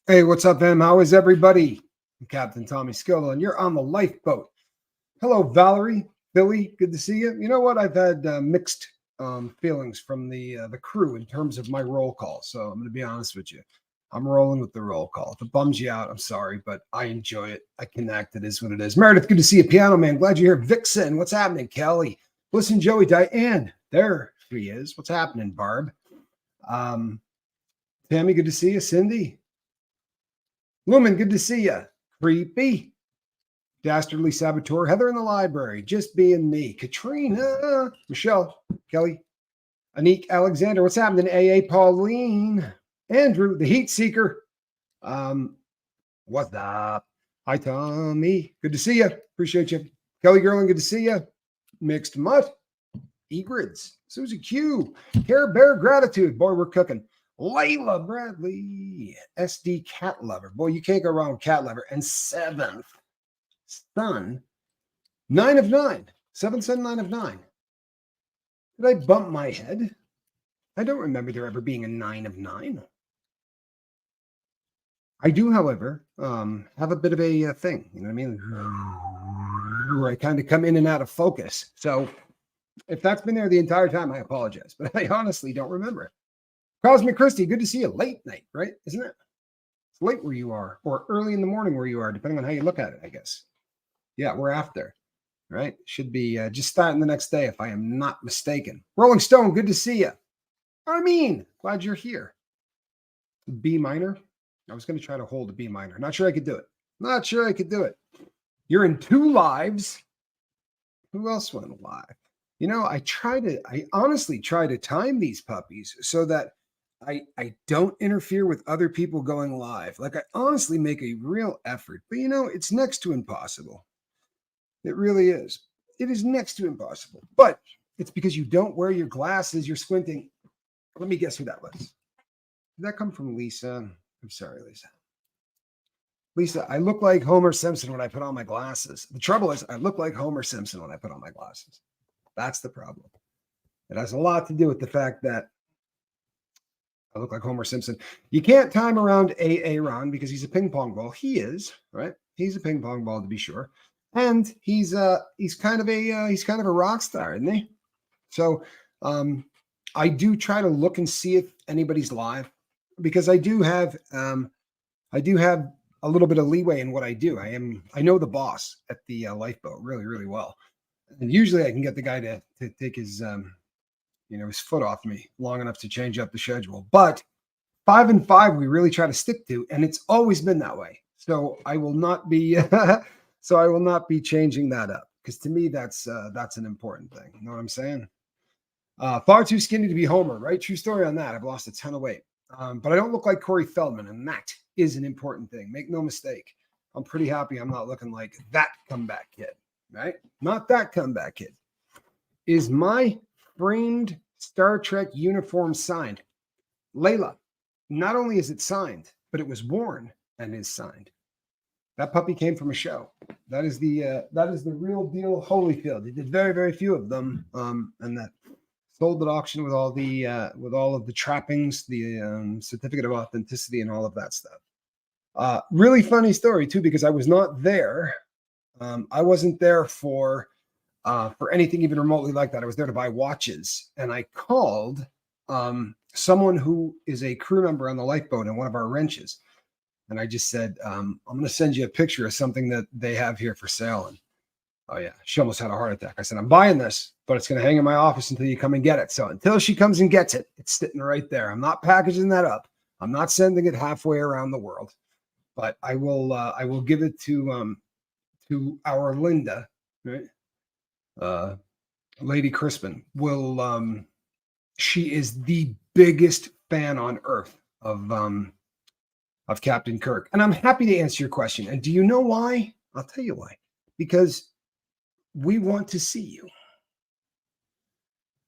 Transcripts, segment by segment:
Hey, what's up, Em? How is everybody? I'm Captain Tommy Skillo, and you're on the lifeboat. Hello, Valerie, Billy. Good to see you. You know what? I've had mixed feelings from the crew in terms of my roll call. So I'm going to be honest with you. I'm rolling with the roll call. If it bums you out, I'm sorry, but I enjoy it. I connect. It is what it is. Meredith, good to see you, Piano Man. Glad you're here. Vixen, what's happening? Kelly, listen, Joey, Diane. There she is. What's happening, Barb? Um, Tammy, good to see you. Cindy. Lumen, good to see you. Creepy. Dastardly Saboteur. Heather in the library. Just being me. Katrina. Michelle. Kelly. Anik Alexander. What's happening? AA Pauline. Andrew, the Heat Seeker. What's up? Hi, Tommy. Good to see you. Appreciate you. Kelly Gerlin, good to see you. Mixed Mutt. Egrids. Susie Q. Care Bear Gratitude. Boy, we're cooking. Layla Bradley, SD Cat Lover. Boy, you can't go wrong with Cat Lover. And seventh son, 9 of 9. Seventh son, 9 of 9. Did I bump my head? I don't remember there ever being a 9 of 9. I do, however, have a bit of a thing. You know what I mean? Where I kind of come in and out of focus. So if that's been there the entire time, I apologize. But I honestly don't remember it. Cosmic Christie, good to see you. Late night, right? Isn't it? It's late where you are, or early in the morning where you are, depending on how you look at it, I guess. Yeah, we're after, right? Should be just starting the next day, if I am not mistaken. Rolling Stone, good to see you. Armin, glad you're here. B minor. I was going to try to hold a B minor. Not sure I could do it. Not sure I could do it. You're in 2 lives. Who else went live? You know, I honestly try to time these puppies so that I don't interfere with other people going live. Like, I honestly make a real effort, but you know, it's next to impossible. It really is. It is next to impossible, but it's because you don't wear your glasses. You're squinting. Let me guess who that was. Did that come from Lisa? I'm sorry, Lisa. Lisa, I look like Homer Simpson when I put on my glasses. The trouble is, I look like Homer Simpson when I put on my glasses. That's the problem. It has a lot to do with the fact that I look like Homer Simpson. You can't time around Ron because he's a ping pong ball. He is, right? He's a ping pong ball, to be sure. And he's kind of a rock star, isn't he? So I do try to look and see if anybody's live, because I do have a little bit of leeway in what I do. I know the boss at the lifeboat really, really well. And usually I can get the guy to take his his foot off me long enough to change up the schedule. But 5 and 5 we really try to stick to, and it's always been that way. So I will not be changing that up, because to me that's an important thing. You know what I'm saying? Far too skinny to be Homer, right? True story on that. I've lost a ton of weight. But I don't look like Corey Feldman, and that is an important thing. Make no mistake. I'm pretty happy I'm not looking like that comeback kid, right? Not that comeback kid. Is my framed Star Trek uniform signed? Layla, not only is it signed, but it was worn and is signed. That puppy came from a show. That is the real deal Holyfield. He did very, very few of them, and that sold at auction with all of the trappings, the certificate of authenticity, and all of that stuff. Really funny story too, because I was not there. I wasn't there for anything even remotely like that. I was there to buy watches, and I called someone who is a crew member on the lifeboat in one of our wrenches. And I just said, I'm going to send you a picture of something that they have here for sale. And oh yeah, she almost had a heart attack. I said, I'm buying this, but it's going to hang in my office until you come and get it. So until she comes and gets it, it's sitting right there. I'm not packaging that up. I'm not sending it halfway around the world, but I will give it to our Linda, right? Lady Crispin will, she is the biggest fan on earth of Captain Kirk. And I'm happy to answer your question. And do you know why? I'll tell you why. Because we want to see you.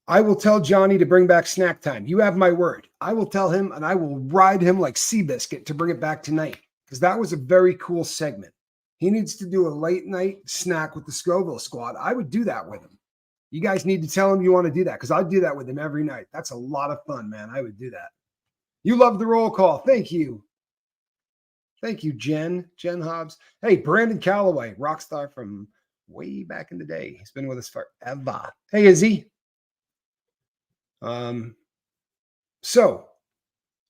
I will tell Johnny to bring back snack time. You have my word. I will tell him, and I will ride him like Seabiscuit to bring it back tonight, because that was a very cool segment. He needs to do a late night snack with the Scoville squad. I would do that with him. You guys need to tell him you want to do that, because I'll do that with him every night. That's a lot of fun, man. I would do that. You love the roll call. Thank you. Thank you, Jen Hobbs. Hey, Brandon Calloway, rock star from way back in the day. He's been with us forever. Hey, Izzy. So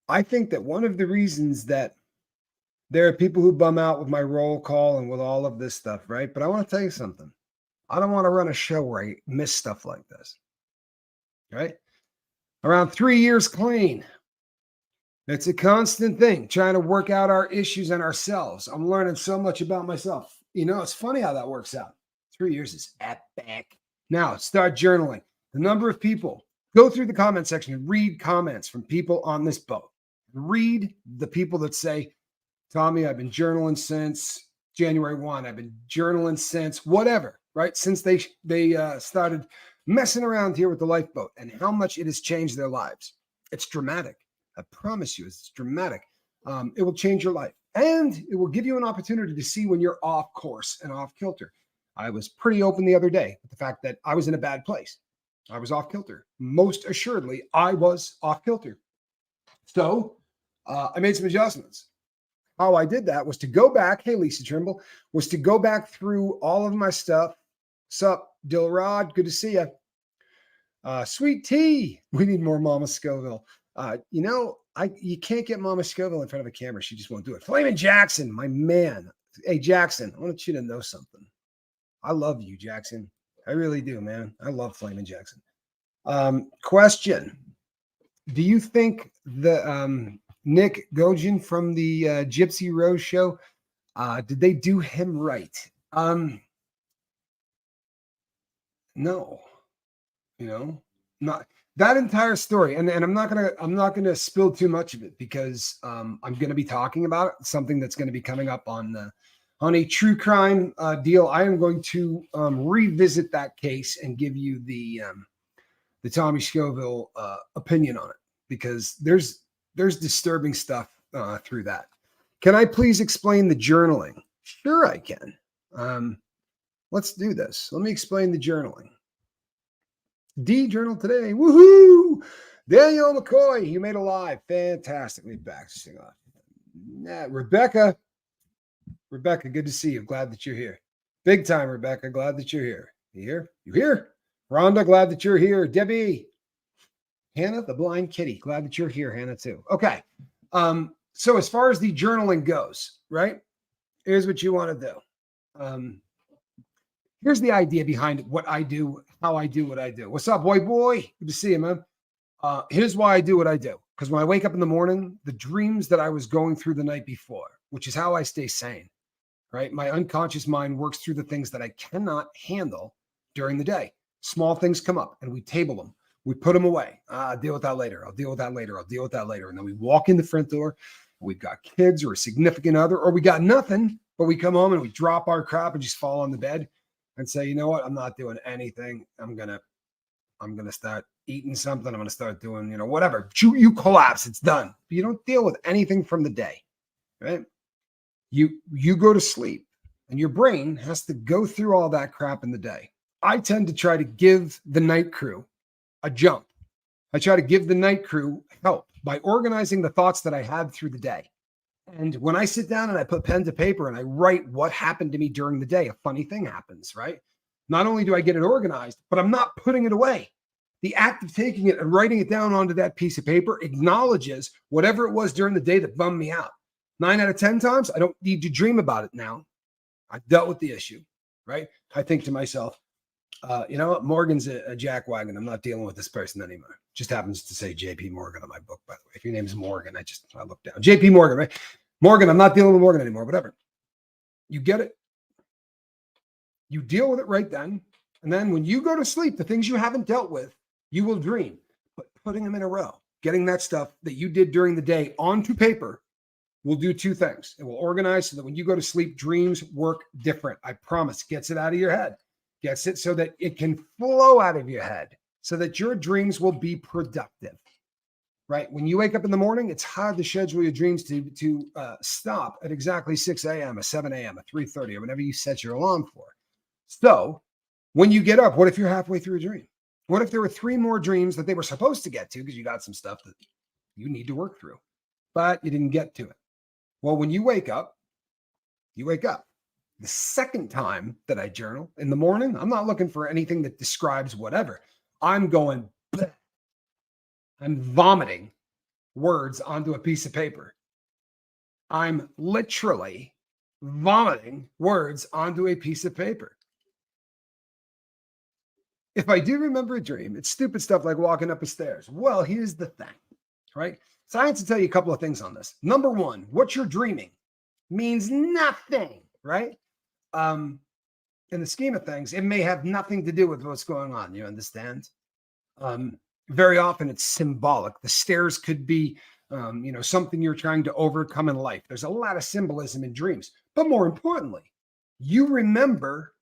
I think that one of the reasons that there are people who bum out with my roll call and with all of this stuff, right? But I want to tell you something. I don't want to run a show where I miss stuff like this, right? Around 3 years clean. It's a constant thing, trying to work out our issues and ourselves. I'm learning so much about myself. You know, it's funny how that works out. 3 years is epic. Now, start journaling. The number of people, go through the comment section and read comments from people on this boat. Read the people that say, Tommy, I've been journaling since January 1. I've been journaling since whatever, right? Since they started messing around here with the lifeboat, and how much it has changed their lives. It's dramatic. I promise you, it's dramatic. It will change your life, and it will give you an opportunity to see when you're off course and off kilter. I was pretty open the other day with the fact that I was in a bad place. I was off kilter. Most assuredly, I was off kilter. So I made some adjustments. How I did that was to go back. Hey, Lisa Trimble, was to go back through all of my stuff. Sup, Dilrod, good to see you. Sweet Tea, we need more Mama Scoville. You can't get Mama Scoville in front of a camera. She just won't do it. Flamin' Jackson, my man. Hey, Jackson, I want you to know something. I love you, Jackson. I really do, man. I love Flamin' Jackson. Question. Do you think the Nick Gogin from the Gypsy Rose show, did they do him right? No, not that entire story. And I'm not gonna spill too much of it, because I'm gonna be talking about it, something that's going to be coming up on a true crime deal. I am going to revisit that case and give you the Tommy Scoville opinion on it, because there's disturbing stuff through that. Can I please explain the journaling? Sure, I can. Let's do this. Let me explain the journaling. D journal today. Woohoo! Daniel McCoy, you made a live. Fantastically back. Rebecca, good to see you. Glad that you're here. Big time, Rebecca. Glad that you're here. You here? You here? Rhonda, glad that you're here. Debbie, Hannah, the blind kitty. Glad that you're here, Hannah, too. Okay. So as far as the journaling goes, right? Here's what you want to do. Here's the idea behind what I do, how I do what I do. What's up, boy? Good to see you, man. Here's why I do what I do. Because when I wake up in the morning, the dreams that I was going through the night before, which is how I stay sane, right? My unconscious mind works through the things that I cannot handle during the day. Small things come up and we table them. We put them away. I'll deal with that later. I'll deal with that later. I'll deal with that later. And then we walk in the front door. We've got kids or a significant other, or we got nothing, but we come home and we drop our crap and just fall on the bed and say, you know what? I'm not doing anything. I'm going to start eating something. I'm going to start doing, whatever. You collapse. It's done. You don't deal with anything from the day, right? You go to sleep and your brain has to go through all that crap in the day. I tend to try to give the night crew a jump. I try to give the night crew help by organizing the thoughts that I had through the day. And when I sit down and I put pen to paper and I write what happened to me during the day, a funny thing happens, right? Not only do I get it organized, but I'm not putting it away. The act of taking it and writing it down onto that piece of paper acknowledges whatever it was during the day that bummed me out. 9 out of 10 times, I don't need to dream about it now. I've dealt with the issue, right? I think to myself, you know what? Morgan's a jackwagon. I'm not dealing with this person anymore. Just happens to say JP Morgan on my book, by the way. If your name is Morgan, I look down. JP Morgan, right? Morgan, I'm not dealing with Morgan anymore, whatever. You get it? You deal with it right then. And then when you go to sleep, the things you haven't dealt with, you will dream. But putting them in a row, getting that stuff that you did during the day onto paper will do two things. It will organize so that when you go to sleep, dreams work different. I promise. Gets it out of your head. Gets it so that it can flow out of your head so that your dreams will be productive, right? When you wake up in the morning, it's hard to schedule your dreams to stop at exactly 6 a.m., a 7 a.m., a 3:30, or whenever you set your alarm for. So when you get up, what if you're halfway through a dream? What if there were 3 more dreams that they were supposed to get to because you got some stuff that you need to work through, but you didn't get to it? Well, when you wake up, you wake up. The second time that I journal in the morning, I'm not looking for anything that describes whatever. I'm going, bleh. I'm vomiting words onto a piece of paper. I'm literally vomiting words onto a piece of paper. If I do remember a dream, it's stupid stuff like walking up the stairs. Well, here's the thing, right? Science will tell you a couple of things on this. Number one, what you're dreaming means nothing, right? In the scheme of things, it may have nothing to do with what's going on. You understand? Very often it's symbolic. The stairs could be, something you're trying to overcome in life. There's a lot of symbolism in dreams, but more importantly, you remember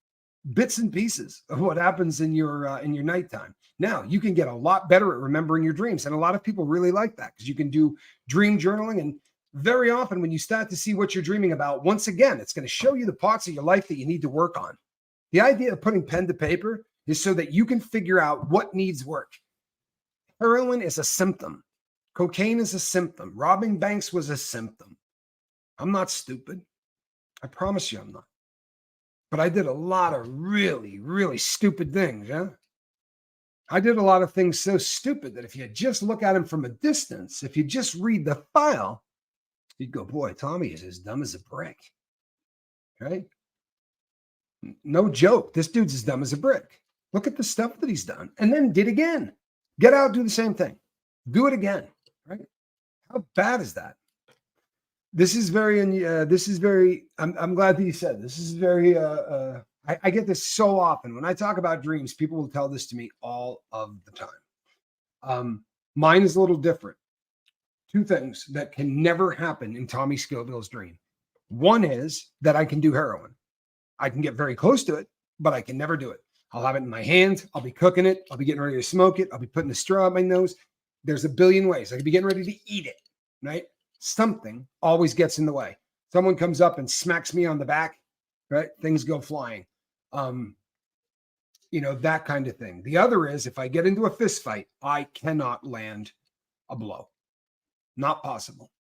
bits and pieces of what happens in your nighttime. Now you can get a lot better at remembering your dreams, and a lot of people really like that because you can do dream journaling. And very often, when you start to see what you're dreaming about, once again, it's going to show you the parts of your life that you need to work on. The idea of putting pen to paper is so that you can figure out what needs work. Heroin is a symptom. Cocaine is a symptom. Robbing banks was a symptom. I'm not stupid. I promise you I'm not. But I did a lot of really, really stupid things. Yeah. I did a lot of things so stupid that if you just look at them from a distance, if you just read the file, you'd go, boy, Tommy is as dumb as a brick. Right? No joke. This dude's as dumb as a brick. Look at the stuff that he's done and then did again. Get out, do the same thing. Do it again. Right? How bad is that? This is very, I'm glad that you said this is very, I get this so often. When I talk about dreams, people will tell this to me all of the time. Mine is a little different. Two things that can never happen in Tommy Scoville's dream. One is that I can do heroin. I can get very close to it, but I can never do it. I'll have it in my hand. I'll be cooking it. I'll be getting ready to smoke it. I'll be putting a straw in my nose. There's a billion ways. I could be getting ready to eat it, right? Something always gets in the way. Someone comes up and smacks me on the back, right? Things go flying. That kind of thing. The other is if I get into a fist fight, I cannot land a blow. Not possible.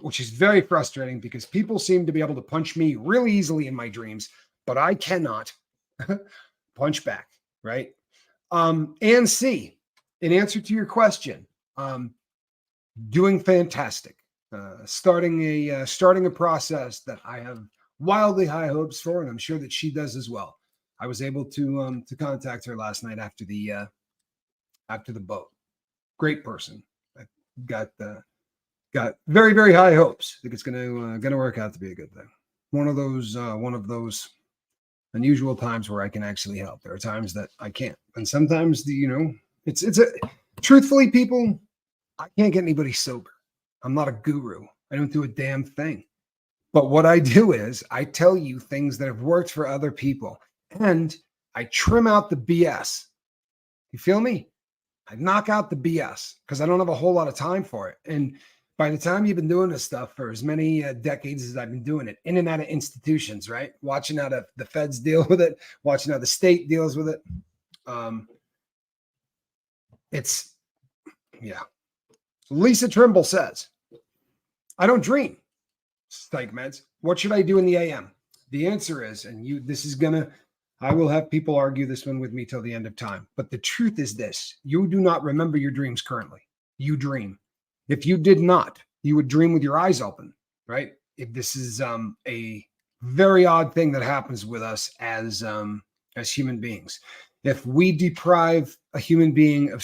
Which is very frustrating because people seem to be able to punch me really easily in my dreams, but I cannot punch back, right? And C, in answer to your question, doing fantastic. Starting a process that I have wildly high hopes for, and I'm sure that she does as well. I was able to contact her last night after the boat. Great person. I got very, very high hopes. I think it's gonna work out to be a good thing. One of those unusual times where I can actually help. There are times that I can't, and sometimes truthfully, people, I can't get anybody sober. I'm not a guru. I don't do a damn thing. But what I do is I tell you things that have worked for other people, and I trim out the BS. You feel me? I knock out the BS because I don't have a whole lot of time for it. And by the time you've been doing this stuff for as many decades as I've been doing it, in and out of institutions, right? Watching how the feds deal with it, watching how the state deals with it. Lisa Trimble says, I don't dream. Psych meds. What should I do in the AM? The answer is, I will have people argue this one with me till the end of time. But the truth is this: you do not remember your dreams currently. You dream. If you did not, you would dream with your eyes open, right? If this is a very odd thing that happens with us as human beings. If we deprive a human being of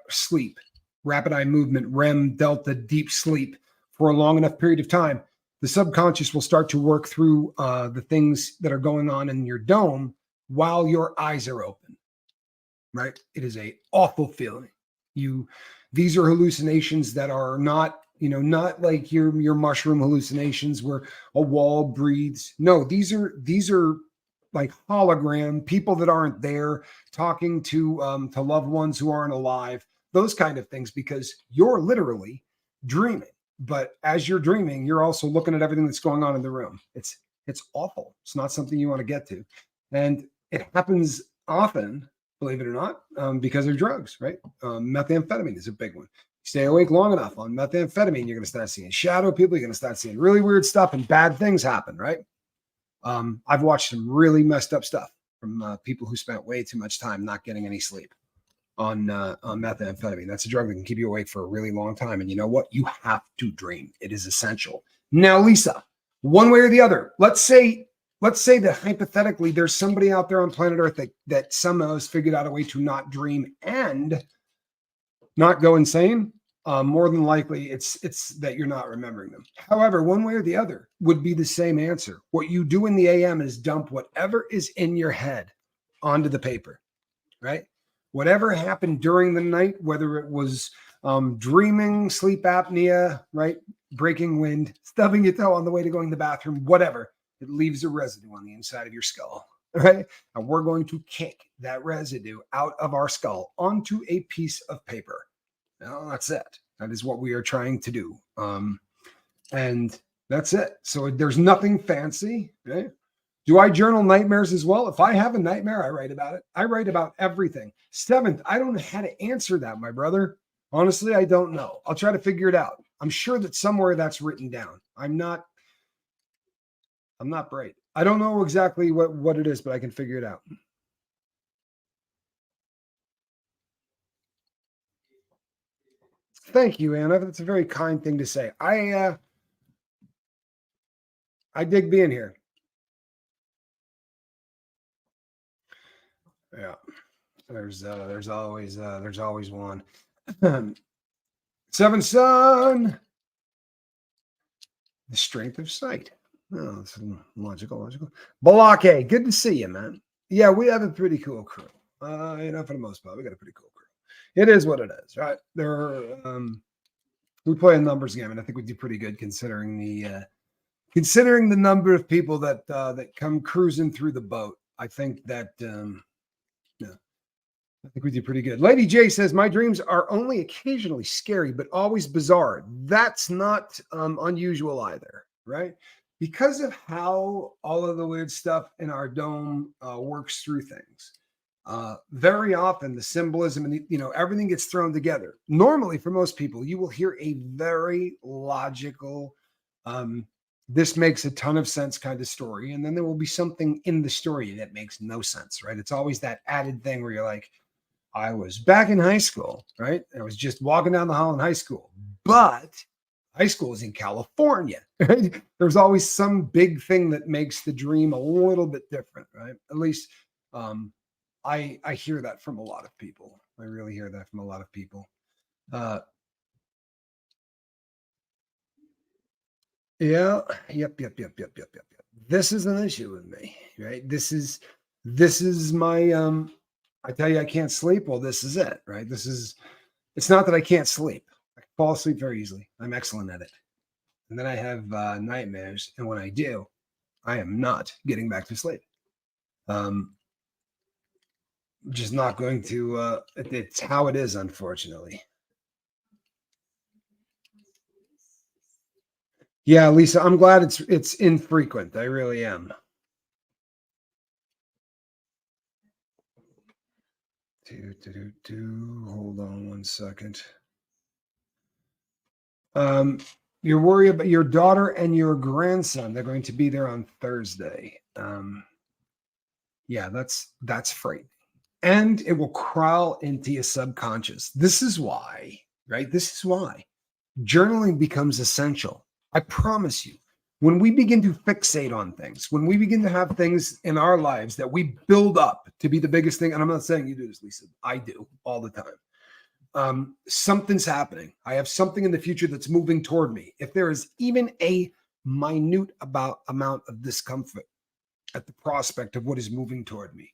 sleep, rapid eye movement, REM, delta, deep sleep for a long enough period of time, the subconscious will start to work through the things that are going on in your dome while your eyes are open, right? It is a awful feeling. These are hallucinations that are not like your mushroom hallucinations where a wall breathes. No, these are like hologram people that aren't there talking to loved ones who aren't alive, those kind of things, because you're literally dreaming. But as you're dreaming, you're also looking at everything that's going on in the room. It's awful. It's not something you want to get to. And it happens often, believe it or not, because of drugs, right? Methamphetamine is a big one. Stay awake long enough on methamphetamine, you're going to start seeing shadow people. You're going to start seeing really weird stuff and bad things happen, right? I've watched some really messed up stuff from people who spent way too much time not getting any sleep on methamphetamine. That's a drug that can keep you awake for a really long time. And you know what? You have to dream. It is essential. Now, Lisa, one way or the other, let's say that hypothetically there's somebody out there on planet Earth that somehow has figured out a way to not dream and not go insane. More than likely, it's that you're not remembering them. However, one way or the other would be the same answer. What you do in the AM is dump whatever is in your head onto the paper, right? Whatever happened during the night, whether it was dreaming, sleep apnea, right? Breaking wind, stubbing your toe on the way to going to the bathroom, whatever, it leaves a residue on the inside of your skull, right? And we're going to kick that residue out of our skull onto a piece of paper. Well, that's it. That is what we are trying to do. And that's it. So there's nothing fancy, right? Do I journal nightmares as well? If I have a nightmare, I write about it. I write about everything. Seventh, I don't know how to answer that, my brother. Honestly, I don't know. I'll try to figure it out. I'm sure that somewhere that's written down. I'm not bright. I don't know exactly what it is, but I can figure it out. Thank you, Anna. That's a very kind thing to say. I dig being here. Yeah. There's always one. Seven Son. The strength of sight. Oh, that's logical. Balake, good to see you, man. Yeah, we have a pretty cool crew. For the most part, we got a pretty cool crew. It is what it is, right? We play a numbers game, and I think we do pretty good considering the number of people that come cruising through the boat. I think that I think we do pretty good. Lady J says, my dreams are only occasionally scary, but always bizarre. That's not unusual either, right? Because of how all of the weird stuff in our dome works through things. Very often the symbolism and everything gets thrown together. Normally, for most people, you will hear a very logical, this makes a ton of sense kind of story. And then there will be something in the story that makes no sense, right? It's always that added thing where you're like, I was back in high school, right? I was just walking down the hall in high school, but high school is in California, right? There's always some big thing that makes the dream a little bit different, right? At least I hear that from a lot of people. I really hear that from a lot of people. Yeah. Yep. This is an issue with me, right? This is my I tell you I can't sleep. Well, this is it, right? It's not that I can't sleep. I fall asleep very easily. I'm excellent at it. And then I have nightmares. And when I do, I am not getting back to sleep. Just not going to it's how it is, unfortunately. Yeah, Lisa, I'm glad it's infrequent. I really am. Hold on one second. You're worried about your daughter and your grandson. They're going to be there on Thursday. Yeah, that's frightening. And it will crawl into your subconscious. This is why, right? This is why journaling becomes essential. I promise you, when we begin to fixate on things, when we begin to have things in our lives that we build up to be the biggest thing, and I'm not saying you do this, Lisa, I do all the time. Something's happening. I have something in the future that's moving toward me. If there is even a minute amount of discomfort at the prospect of what is moving toward me,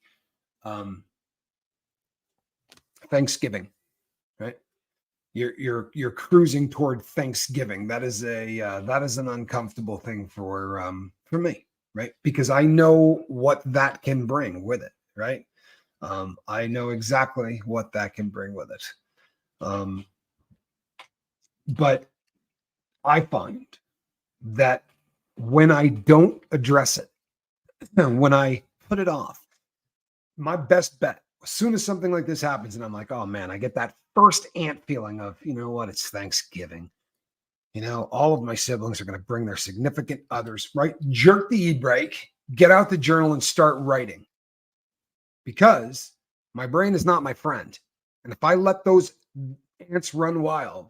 Thanksgiving, right? You're cruising toward Thanksgiving. That is an uncomfortable thing for me, right? Because I know what that can bring with it, right? I know exactly what that can bring with it. But I find that when I don't address it, when I put it off, my best bet, as soon as something like this happens and I'm like, oh man, I get that first ant feeling of, you know what, it's Thanksgiving. All of my siblings are going to bring their significant others, right? Jerk the e-brake, get out the journal and start writing, because my brain is not my friend. And if I let those ants run wild,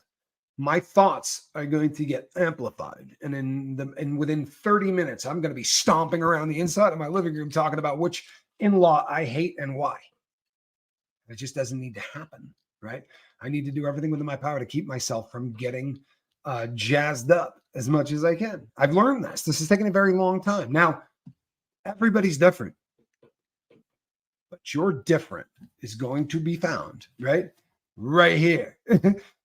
my thoughts are going to get amplified. And within 30 minutes, I'm going to be stomping around the inside of my living room talking about which in-law I hate and why. It just doesn't need to happen, right? I need to do everything within my power to keep myself from getting jazzed up as much as I can. I've learned this. This has taken a very long time. Now, everybody's different, but your different is going to be found, right here.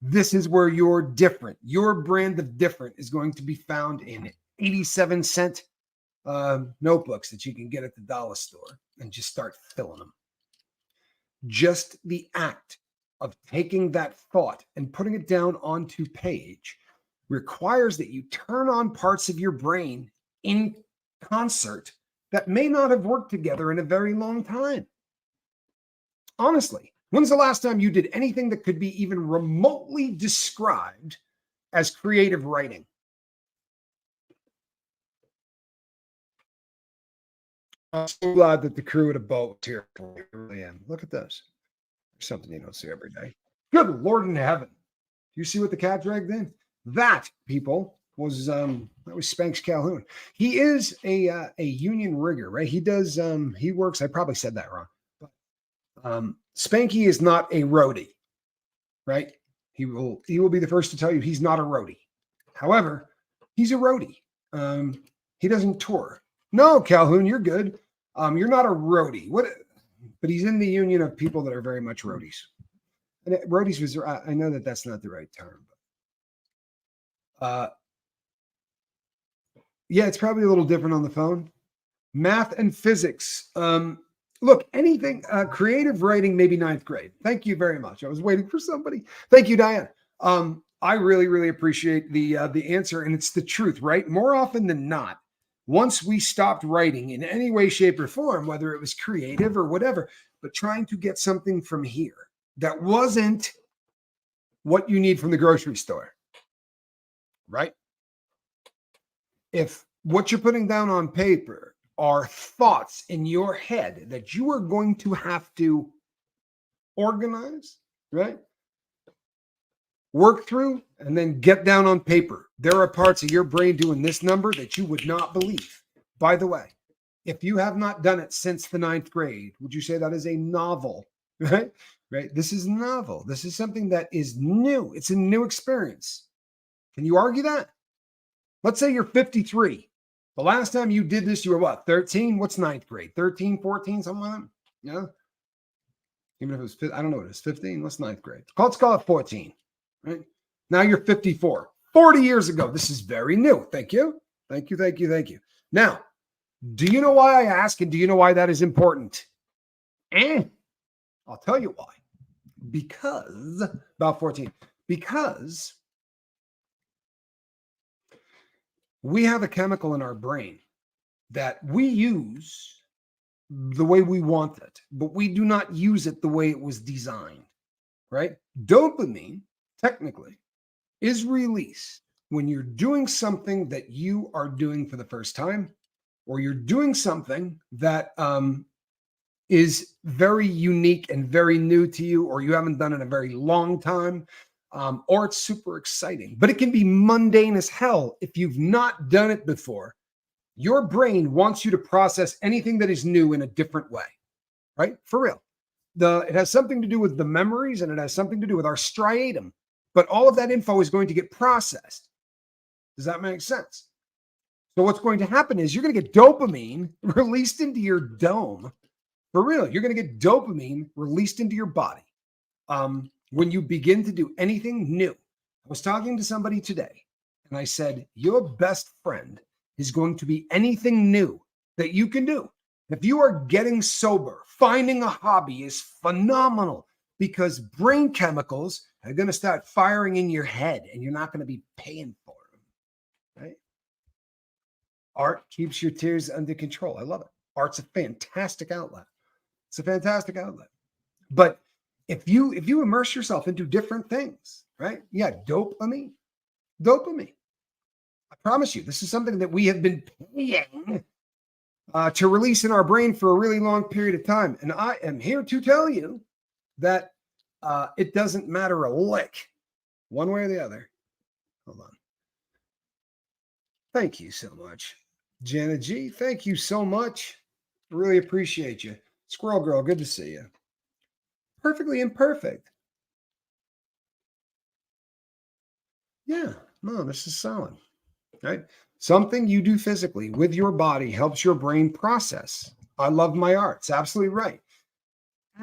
This is where you're different. Your brand of different is going to be found in 87-cent notebooks that you can get at the dollar store, and just start filling them. Just the act of taking that thought and putting it down onto page requires that you turn on parts of your brain in concert that may not have worked together in a very long time. Honestly, when's the last time you did anything that could be even remotely described as creative writing? I'm so glad that the crew at a boat was here for you. I really am. Look at this. There's something you don't see every day. Good Lord in heaven. Do you see what the cat dragged in? That, people, was Spanx Calhoun. He is a union rigger, right? He works, I probably said that wrong. But Spanky is not a roadie, right? He will be the first to tell you he's not a roadie. However, he's a roadie. He doesn't tour. No, Calhoun, you're good. You're not a roadie. But he's in the union of people that are very much roadies. And roadies was, I know that that's not the right term. But yeah, it's probably a little different on the phone. Math and physics. Look, anything, creative writing, maybe ninth grade. Thank you very much. I was waiting for somebody. Thank you, Diane. I really, really appreciate the answer, and it's the truth, right? More often than not, once we stopped writing in any way, shape, or form, whether it was creative or whatever, but trying to get something from here that wasn't what you need from the grocery store, right? If what you're putting down on paper are thoughts in your head that you are going to have to organize, right? Work through, and then get down on paper. There are parts of your brain doing this number that you would not believe. By the way, if you have not done it since the ninth grade, would you say that is a novel, right? Right? This is novel. This is something that is new. It's a new experience. Can you argue that? Let's say you're 53. The last time you did this, you were what, 13? What's ninth grade? 13, 14, something like that? Yeah. Even if it was, I don't know what it is, 15? What's ninth grade? Let's call it 14. Right? Now you're 54. 40 years ago. This is very new. Thank you. Thank you. Thank you. Thank you. Now, do you know why I ask? And do you know why that is important? I'll tell you why. Because, about 14, because we have a chemical in our brain that we use the way we want it, but we do not use it the way it was designed, right? Dopamine, technically, is released when you're doing something that you are doing for the first time, or you're doing something that is very unique and very new to you, or you haven't done it in a very long time, or it's super exciting. But it can be mundane as hell if you've not done it before. Your brain wants you to process anything that is new in a different way, right? For real. It has something to do with the memories, and it has something to do with our striatum. But all of that info is going to get processed. Does that make sense? So what's going to happen is you're going to get dopamine released into your dome. For real, you're going to get dopamine released into your body when you begin to do anything new. I was talking to somebody today, and I said, your best friend is going to be anything new that you can do. If you are getting sober, finding a hobby is phenomenal, because brain chemicals are going to start firing in your head, and you're not going to be paying for them, right? Art keeps your tears under control. I love it. Art's a fantastic outlet. It's a fantastic outlet. But if you immerse yourself into different things, right? Yeah, dopamine. I promise you, this is something that we have been paying to release in our brain for a really long period of time. And I am here to tell you that it doesn't matter a lick, one way or the other. Hold on. Thank you so much, Janet G. Thank you so much. Really appreciate you. Squirrel Girl, good to see you. Perfectly imperfect. Yeah, no, this is solid, right? Something you do physically with your body helps your brain process. I love my arts. Absolutely right.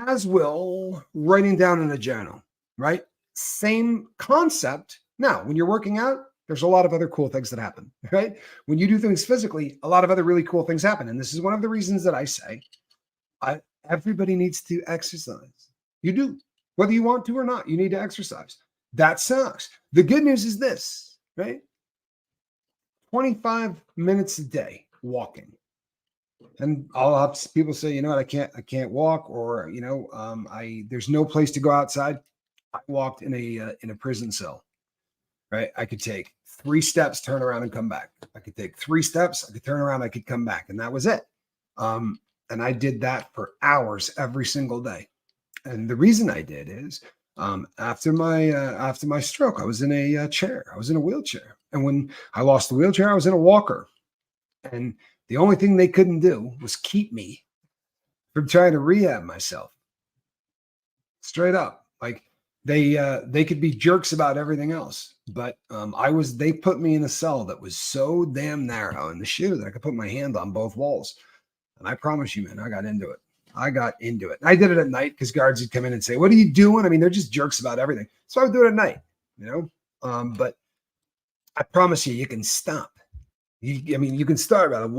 As will writing down in a journal, right? Same concept. Now, when you're working out, there's a lot of other cool things that happen, right? When you do things physically, a lot of other really cool things happen. And this is one of the reasons that I say everybody needs to exercise. You do, whether you want to or not, you need to exercise. That sucks. The good news is this, right? 25 minutes a day walking. And I'll have people say, you know what, I can't walk, or there's no place to go outside. I walked in a prison cell, right? I could take 3 steps, turn around, and come back. I could take 3 steps, I could turn around, I could come back, and that was it. And I did that for hours every single day. And the reason I did is after my stroke, I was in a chair. I was in a wheelchair, and when I lost the wheelchair, I was in a walker. And the only thing they couldn't do was keep me from trying to rehab myself. Straight up. Like they could be jerks about everything else. But they put me in a cell that was so damn narrow in the shoe that I could put my hand on both walls. And I promise you, man, I got into it. I did it at night because guards would come in and say, "What are you doing?" I mean, they're just jerks about everything. So I would do it at night, but I promise you can stop. You can start about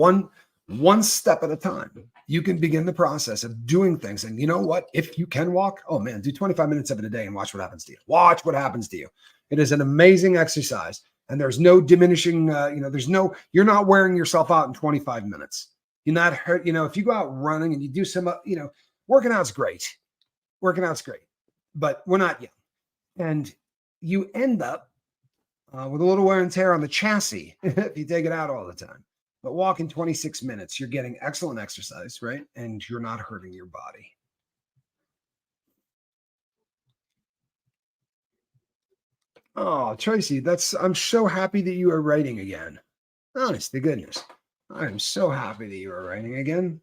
one step at a time. You can begin the process of doing things. And you know what? If you can walk, oh man, do 25 minutes of it a day and watch what happens to you. Watch what happens to you. It is an amazing exercise. And there's no diminishing, you're not wearing yourself out in 25 minutes. You're not hurt. If you go out running and you do some, working out's great. But we're not young. And you end up with a little wear and tear on the chassis if you take it out all the time. But walking 26 minutes, you're getting excellent exercise, right? And you're not hurting your body. Oh, Tracy, I'm so happy that you are writing again. Honest to goodness. I am so happy that you are writing again.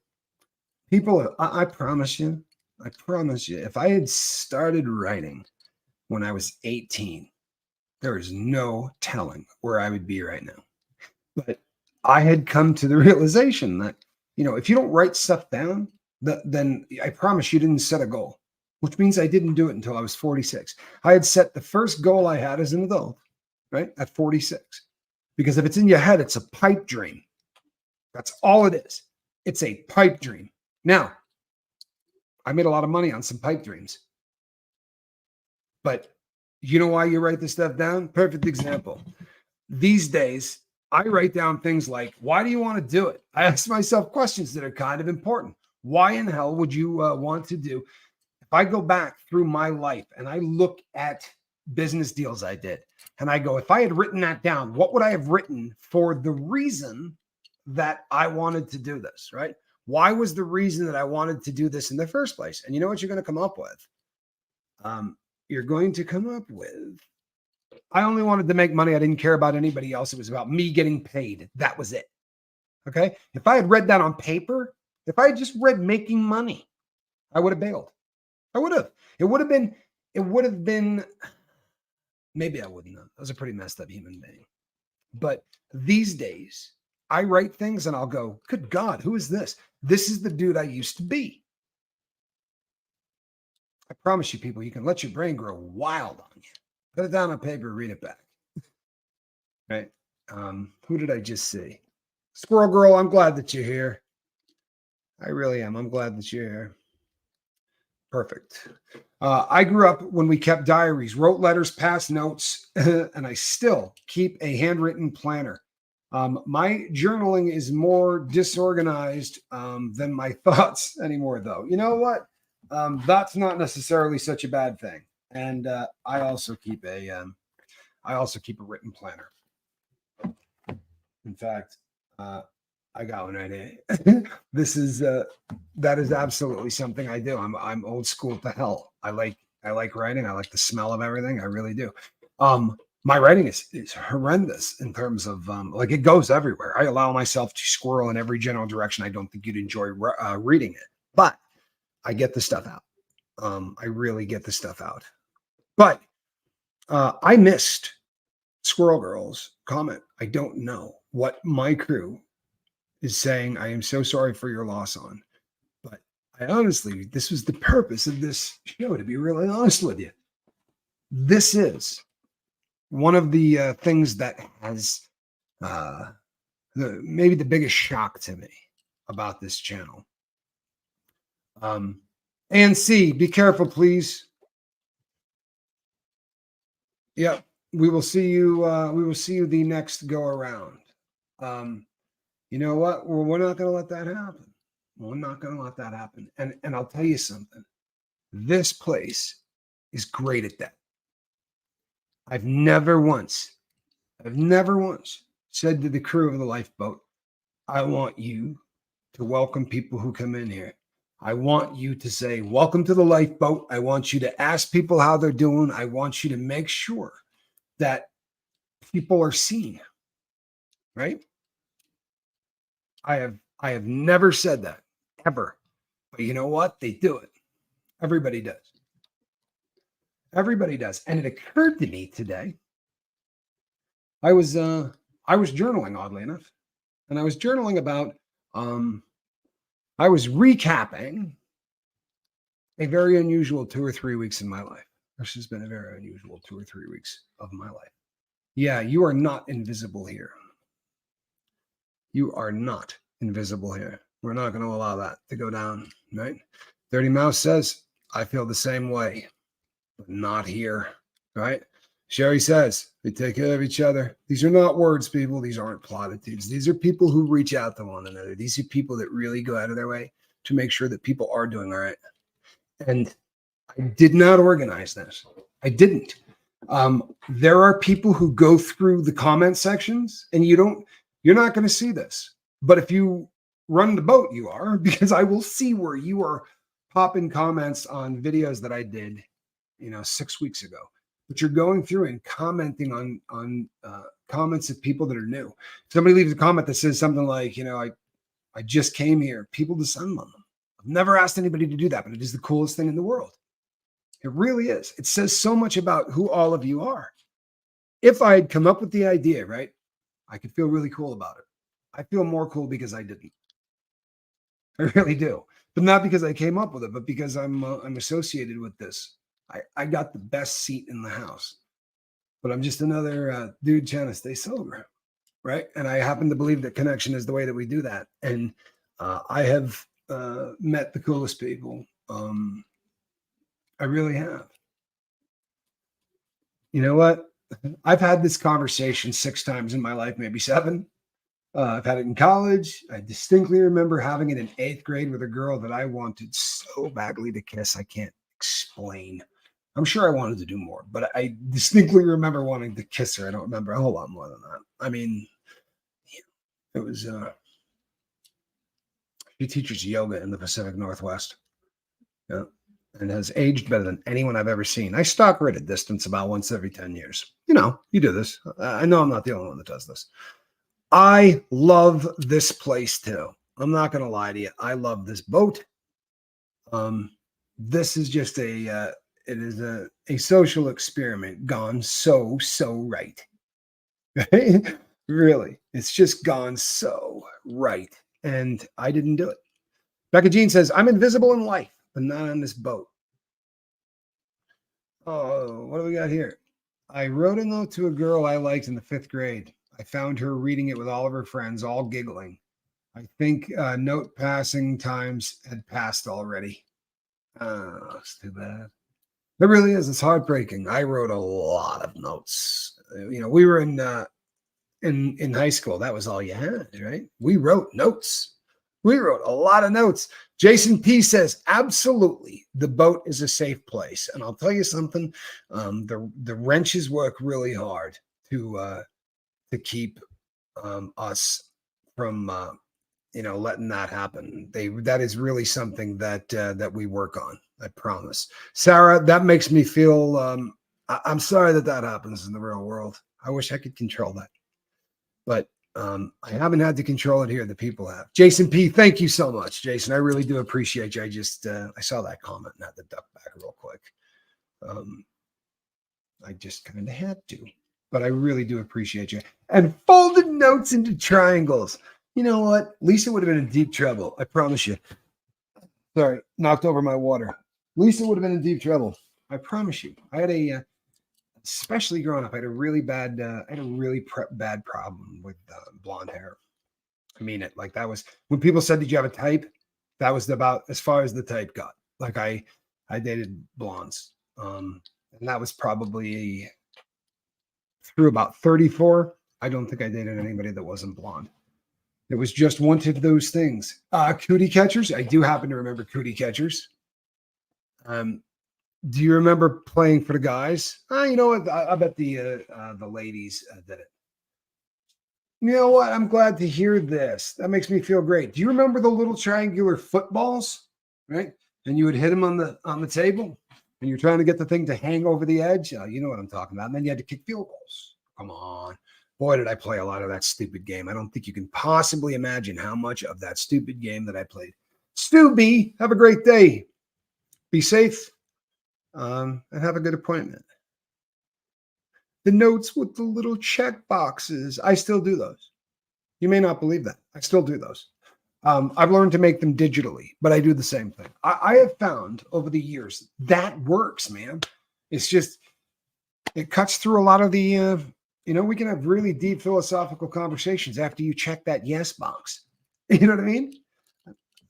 People, I promise you, if I had started writing when I was 18, there is no telling where I would be right now. But I had come to the realization that, if you don't write stuff down, then I promise you didn't set a goal, which means I didn't do it until I was 46. I had set the first goal I had as an adult, right, at 46. Because if it's in your head, it's a pipe dream. That's all it is. It's a pipe dream. Now, I made a lot of money on some pipe dreams. But you know why you write this stuff down? Perfect example. These days, I write down things like, why do you want to do it? I ask myself questions that are kind of important. Why in hell would you want to do? If I go back through my life and I look at business deals I did, and I go, if I had written that down, what would I have written for the reason that I wanted to do this, right? Why was the reason that I wanted to do this in the first place? And you know what you're going to come up with? You're going to come up with, I only wanted to make money. I didn't care about anybody else. It was about me getting paid. That was it. Okay. If I had read that on paper, if I had just read making money, I would have bailed. I would have. It would have been, maybe I wouldn't have. I was a pretty messed up human being. But these days, I write things and I'll go, good God, who is this? This is the dude I used to be. I promise you, people, you can let your brain grow wild on you. Put it down on paper, read it back. Right? Who did I just see? Squirrel Girl, I'm glad that you're here. I really am. I'm glad that you're here. Perfect. I grew up when we kept diaries, wrote letters, passed notes, and I still keep a handwritten planner. My journaling is more disorganized than my thoughts anymore, though. You know what? that's not necessarily such a bad thing. And I also keep a written planner. In fact, I got one right here. This is that is absolutely something I do. I'm old school to hell. I like writing. I like the smell of everything. I really do. My writing is horrendous in terms of like it goes everywhere. I allow myself to squirrel in every general direction. I don't think you'd enjoy reading it, but I get the stuff out. I really get the stuff out. But I missed Squirrel Girl's comment. I don't know what my crew is saying. I am so sorry for your loss on. But I honestly, this was the purpose of this show, to be really honest with you. This is one of the things that has maybe the biggest shock to me about this channel. And C, be careful, please. Yep, we will see you. We will see you the next go around. You know what? We're not going to let that happen. We're not going to let that happen. And I'll tell you something. This place is great at that. I've never once said to the crew of the lifeboat, I want you to welcome people who come in here. I want you to say, welcome to the lifeboat. I want you to ask people how they're doing. I want you to make sure that people are seen, right? I have never said that, ever. But you know what? They do it. Everybody does. Everybody does. And it occurred to me today. I was journaling, oddly enough. And I was journaling about I was recapping a very unusual 2 or 3 weeks in my life. This has been a very unusual 2 or 3 weeks of my life. Yeah, you are not invisible here. You are not invisible here. We're not going to allow that to go down, right? Dirty Mouse says, I feel the same way, but not here, right? Sherry says, we take care of each other. These are not words, people. These aren't platitudes. These are people who reach out to one another. These are people that really go out of their way to make sure that people are doing all right. And I did not organize this. I didn't. There are people who go through the comment sections and you're not going to see this. But if you run the boat, you are, because I will see where you are popping comments on videos that I did, 6 weeks ago. But you're going through and commenting on comments of people that are new. Somebody leaves a comment that says something like, I just came here. People descend on them. I've never asked anybody to do that, but it is the coolest thing in the world. It really is. It says so much about who all of you are. If I had come up with the idea, right, I could feel really cool about it. I feel more cool because I didn't. I really do. But not because I came up with it, but because I'm associated with this. I got the best seat in the house. But I'm just another dude trying to stay sober, right? And I happen to believe that connection is the way that we do that. And I have met the coolest people. I really have. You know what? I've had this conversation 6 times in my life, maybe 7. I've had it in college. I distinctly remember having it in 8th grade with a girl that I wanted so badly to kiss. I can't explain. I'm sure I wanted to do more, but I distinctly remember wanting to kiss her. I don't remember a whole lot more than that. I mean, it was, she teaches yoga in the Pacific Northwest. Yeah. And has aged better than anyone I've ever seen. I stalk her at a distance about once every 10 years. You do this. I know I'm not the only one that does this. I love this place too. I'm not going to lie to you. I love this boat. This is just it is a social experiment gone so right. Really. It's just gone so right. And I didn't do it. Becca Jean says, I'm invisible in life, but not on this boat. Oh, what do we got here? I wrote a note to a girl I liked in the 5th grade. I found her reading it with all of her friends, all giggling. I think note passing times had passed already. Oh, it's too bad. It really is. It's heartbreaking. I wrote a lot of notes. We were in high school. That was all you had, right? We wrote notes. We wrote a lot of notes. Jason P says, absolutely, the boat is a safe place. And I'll tell you something, the wrenches work really hard to keep us from letting that happen. That is really something that we work on. I promise. Sarah, that makes me feel. I'm sorry that happens in the real world. I wish I could control that, but I haven't had to control it here. The people have. Jason P, thank you so much, Jason. I really do appreciate you. I saw that comment and had to duck back real quick. I just kind of had to, but I really do appreciate you. And folded notes into triangles. You know what? Lisa would have been in deep trouble. I promise you. Sorry, knocked over my water. Lisa would have been in deep trouble. I promise you. I had especially growing up, I had a really bad problem with blonde hair. I mean it. Like that was when people said, "Did you have a type?" That was about as far as the type got. Like I dated blondes, and that was probably through about 34. I don't think I dated anybody that wasn't blonde. It was just one of those things. Cootie catchers. I do happen to remember cootie catchers. Do you remember playing for the guys? You know what? I bet the ladies did it. You know what? I'm glad to hear this. That makes me feel great. Do you remember the little triangular footballs? Right? And you would hit them on the table, and you're trying to get the thing to hang over the edge. You know what I'm talking about. And then you had to kick field goals. Come on. Boy, did I play a lot of that stupid game. I don't think you can possibly imagine how much of that stupid game that I played. Stu B, have a great day. Be safe. And have a good appointment. The notes with the little check boxes. I still do those. You may not believe that. I still do those. I've learned to make them digitally, but I do the same thing. I have found over the years that works, man. It's just, it cuts through a lot of the, we can have really deep philosophical conversations after you check that yes box. You know what I mean?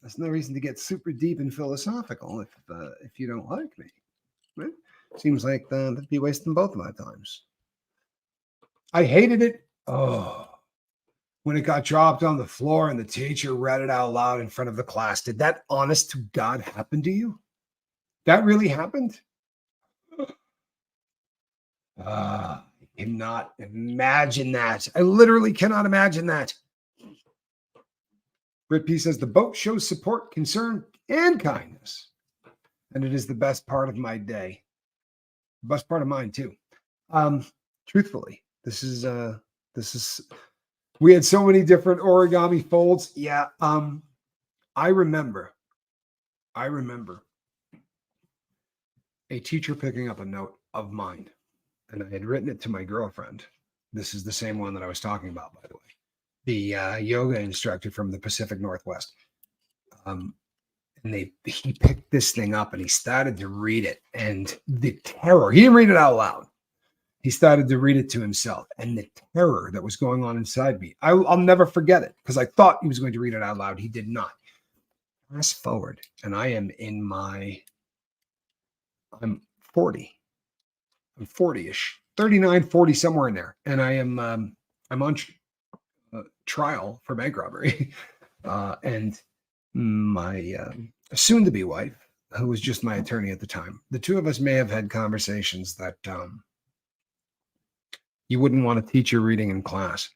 There's no reason to get super deep and philosophical if you don't like me. Right? Seems like that'd be wasting both of my times. I hated it. Oh, when it got dropped on the floor and the teacher read it out loud in front of the class. Did that honest to God happen to you? That really happened? I cannot imagine that. I literally cannot imagine that. Britt P says the boat shows support, concern, and kindness. And it is the best part of my day. Best part of mine too. Truthfully, this is we had so many different origami folds. Yeah. I remember a teacher picking up a note of mine, and I had written it to my girlfriend. This is the same one that I was talking about, by the way. The yoga instructor from the Pacific Northwest. And he picked this thing up and he started to read it, and the terror, he didn't read it out loud. He started to read it to himself, and the terror that was going on inside me, I'll never forget it, because I thought he was going to read it out loud. He did not. Fast forward, and I am I'm 40. I'm 40-ish, 39, 40, somewhere in there. And I'm on trial for bank robbery. And my soon-to-be wife, who was just my attorney at the time, the two of us may have had conversations that you wouldn't want to teach your reading in class.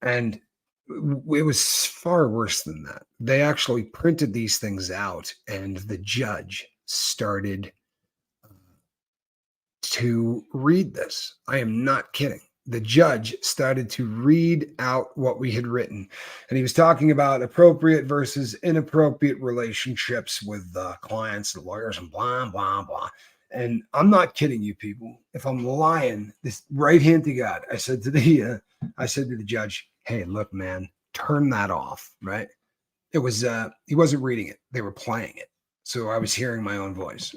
And it was far worse than that. They actually printed these things out, and the judge started to read this. I am not kidding. The judge started to read out what we had written, and he was talking about appropriate versus inappropriate relationships with clients and lawyers and blah, blah, blah. And I'm not kidding you people. If I'm lying, this right hand to God, I said to the judge, hey, look, man, turn that off, right? It was, he wasn't reading it. They were playing it. So I was hearing my own voice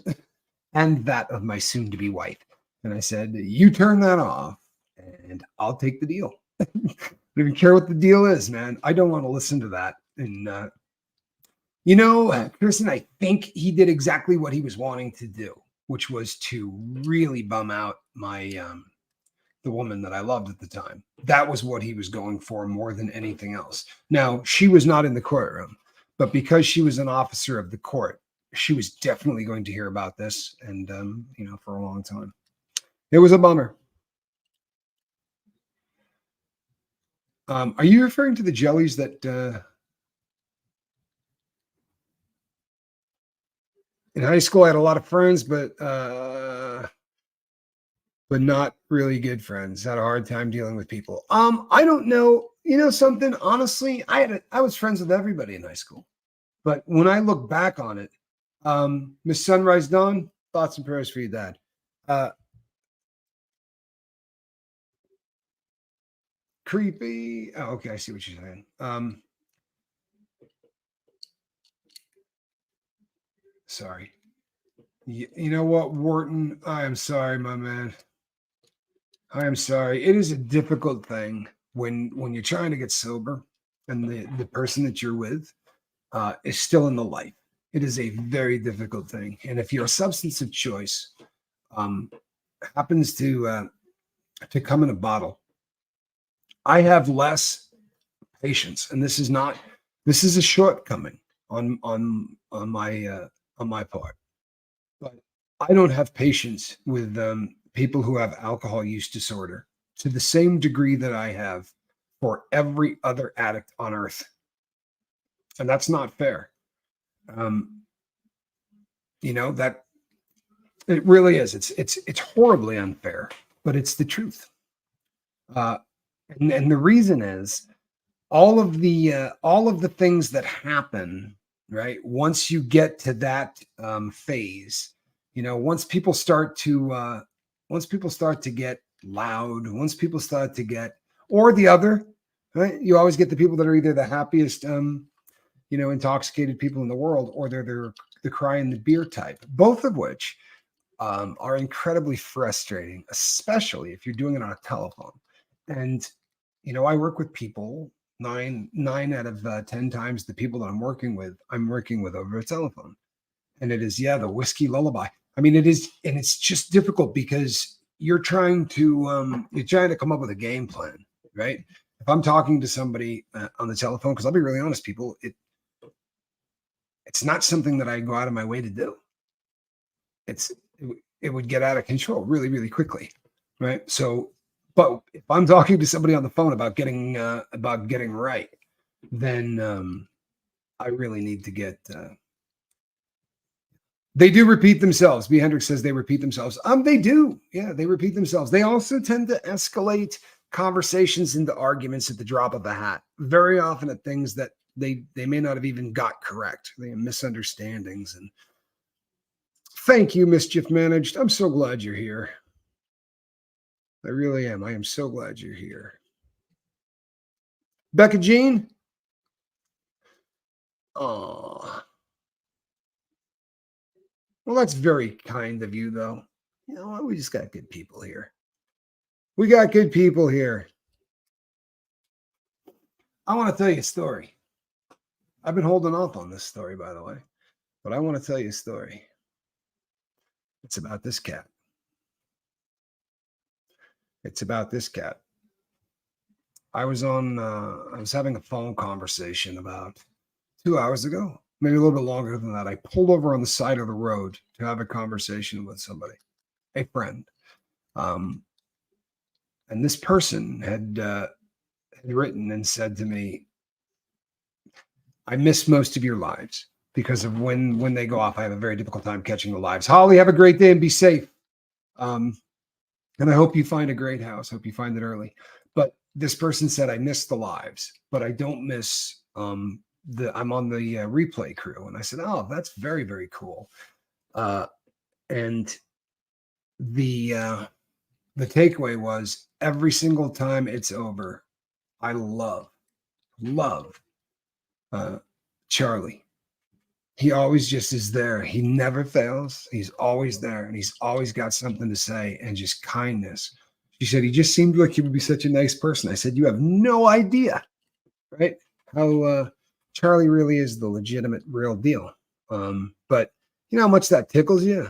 and that of my soon-to-be wife. And I said, you turn that off and I'll take the deal. I don't even care what the deal is, man. I don't want to listen to that. And, Kristen, I think he did exactly what he was wanting to do, which was to really bum out my, the woman that I loved at the time. That was what he was going for more than anything else. Now, she was not in the courtroom, But because she was an officer of the court, she was definitely going to hear about this, and for a long time. It was a bummer. Are you referring to the jellies that in high school I had a lot of friends, but not really good friends. Had a hard time dealing with people. I don't know. You know something? Honestly, I was friends with everybody in high school. But when I look back on it, Miss Sunrise Dawn, thoughts and prayers for your dad. Creepy. Oh, okay, I see what you're saying. Sorry. You know what, Wharton? I am sorry, my man. I am sorry. It is a difficult thing when you're trying to get sober and the person that you're with is still in the life. It is a very difficult thing. And if your substance of choice um, happens to come in a bottle, I have less patience, and this is a shortcoming on my part. But I don't have patience with people who have alcohol use disorder to the same degree that I have for every other addict on earth, and that's not fair. Um, that it really is. It's horribly unfair, but it's the truth. Uh, and the reason is all of the things that happen, right, once you get to that phase, once people start to get loud, once people start to get, or the other, right, you always get the people that are either the happiest intoxicated people in the world, or they're the cry in the beer type, both of which are incredibly frustrating, especially if you're doing it on a telephone. And I work with people. Nine out of 10 times the people that I'm working with over a telephone, and it is the whiskey lullaby. I mean, it is, and it's just difficult because you're trying to come up with a game plan, right? If I'm talking to somebody on the telephone, because I'll be really honest, people, it's not something that I go out of my way to do. It would get out of control really, really quickly, right? So, but if I'm talking to somebody on the phone about getting right, then I really need to get. They do repeat themselves. B. Hendricks says they repeat themselves. They do. Yeah, they repeat themselves. They also tend to escalate conversations into arguments at the drop of a hat. Very often at things that they may not have even got correct. They have misunderstandings. And thank you, Mischief Managed. I'm so glad you're here. I really am. I am so glad you're here. Becca Jean? Oh. Well, that's very kind of you, though. You know what? We just got good people here. We got good people here. I want to tell you a story. I've been holding off on this story, by the way, but I want to tell you a story. It's about this cat. It's about this cat. I was having a phone conversation about 2 hours ago, maybe a little bit longer than that. I pulled over on the side of the road to have a conversation with somebody, a friend. And this person had written and said to me, I miss most of your lives because of when they go off. I have a very difficult time catching the lives. Holly, have a great day and be safe. And I hope you find a great house. Hope you find it early. But this person said, I miss the lives, but I don't miss I'm on the replay crew. And I said, oh, that's very, very cool. And the takeaway was every single time it's over, I love Charlie. He always just is there. He never fails. He's always there, and he's always got something to say and just kindness. She said, he just seemed like he would be such a nice person. I said, you have no idea, right? How Charlie really is the legitimate real deal. But you know how much that tickles you?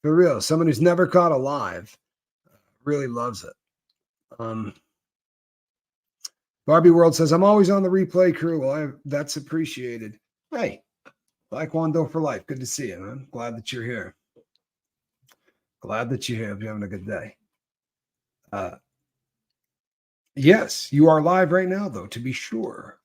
For real. Someone who's never caught a live really loves it. Barbie World says, I'm always on the replay crew. Well, that's appreciated. Hey, Taekwondo for life. Good to see you, man. Glad that you're here. Glad that you're here. Hope you're having a good day. Yes, you are live right now, though, to be sure.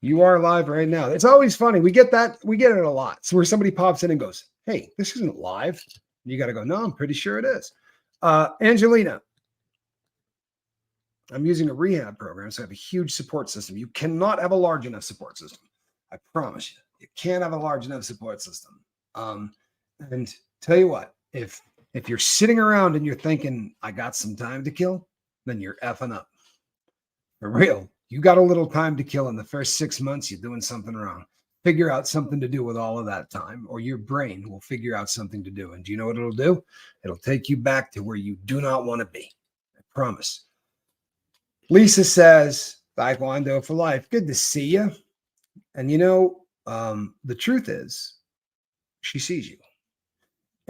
You are live right now. It's always funny. We get it a lot. So where somebody pops in and goes, hey, this isn't live. You got to go, no, I'm pretty sure it is. Angelina, I'm using a rehab program, so I have a huge support system. You cannot have a large enough support system. I promise you. You can't have a large enough support system. And tell you what, if you're sitting around and you're thinking, I got some time to kill, then you're effing up. For real. You got a little time to kill in the first 6 months, you're doing something wrong. Figure out something to do with all of that time, or your brain will figure out something to do. And do you know what it'll do? It'll take you back to where you do not want to be. I promise. Lisa says, Taekwondo for life. Good to see you. And the truth is, she sees you.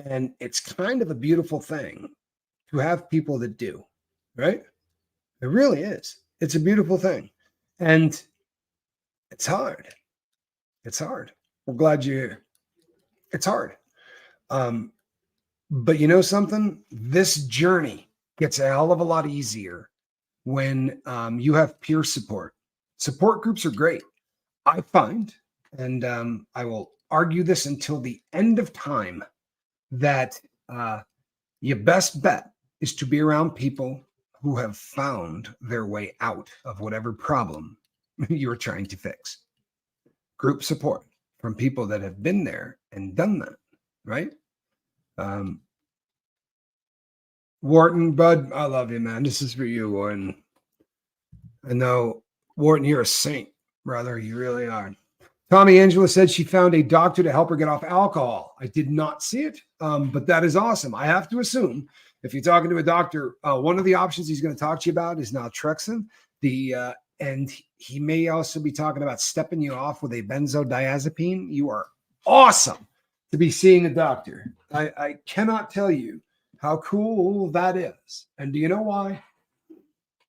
And it's kind of a beautiful thing to have people that do, right? It really is. It's a beautiful thing. And it's hard. It's hard. We're glad you're here. It's hard. But you know something? This journey gets a hell of a lot easier when you have peer support. Support groups are great. I find, and I will argue this until the end of time, that your best bet is to be around people who have found their way out of whatever problem you're trying to fix. Group support from people that have been there and done that, right? Wharton, bud, I love you, man. This is for you, Wharton. I know, Wharton, you're a saint, brother. You really are. Tommy Angela said she found a doctor to help her get off alcohol. I did not see it, but that is awesome. I have to assume if you're talking to a doctor, one of the options he's going to talk to you about is naltrexone. And he may also be talking about stepping you off with a benzodiazepine. You are awesome to be seeing a doctor. I cannot tell you how cool that is. And do you know why?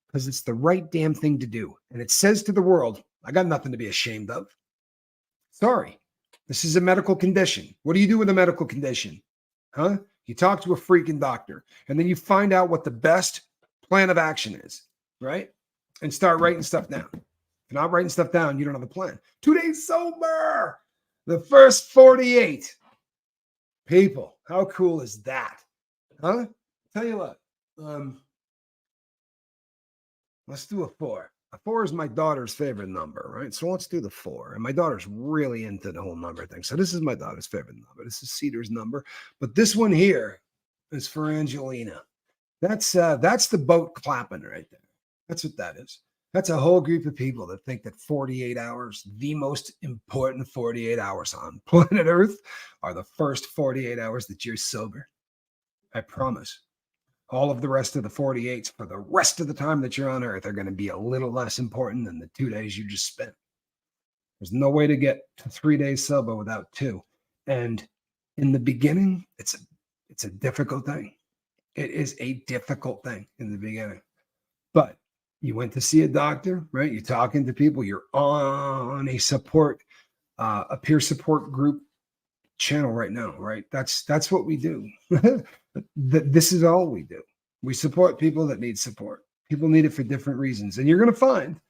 Because it's the right damn thing to do. And it says to the world, I got nothing to be ashamed of. Sorry, this is a medical condition. What do you do with a medical condition? Huh? You talk to a freaking doctor, and then you find out what the best plan of action is, right? And start writing stuff down. If you're not writing stuff down, you don't have a plan. 2 days sober. The first 48 people. How cool is that? Huh? Tell you what. Let's do a 4. A 4 is my daughter's favorite number, right? So let's do the 4. And my daughter's really into the whole number thing. So this is my daughter's favorite number. This is Cedar's number. But this one here is for Angelina. That's the boat clapping right there. That's what that is. That's a whole group of people that think that 48 hours, the most important 48 hours on planet Earth, are the first 48 hours that you're sober. I promise. All of the rest of the 48s for the rest of the time that you're on Earth are going to be a little less important than the 2 days you just spent. There's no way to get to 3 days sober without 2. And in the beginning, it's a difficult thing. It is a difficult thing in the beginning. But you went to see a doctor, right? You're talking to people. You're on a peer support group channel right now, right? That's what we do. This is all we do. We support people that need support. People need it for different reasons. And you're going to find,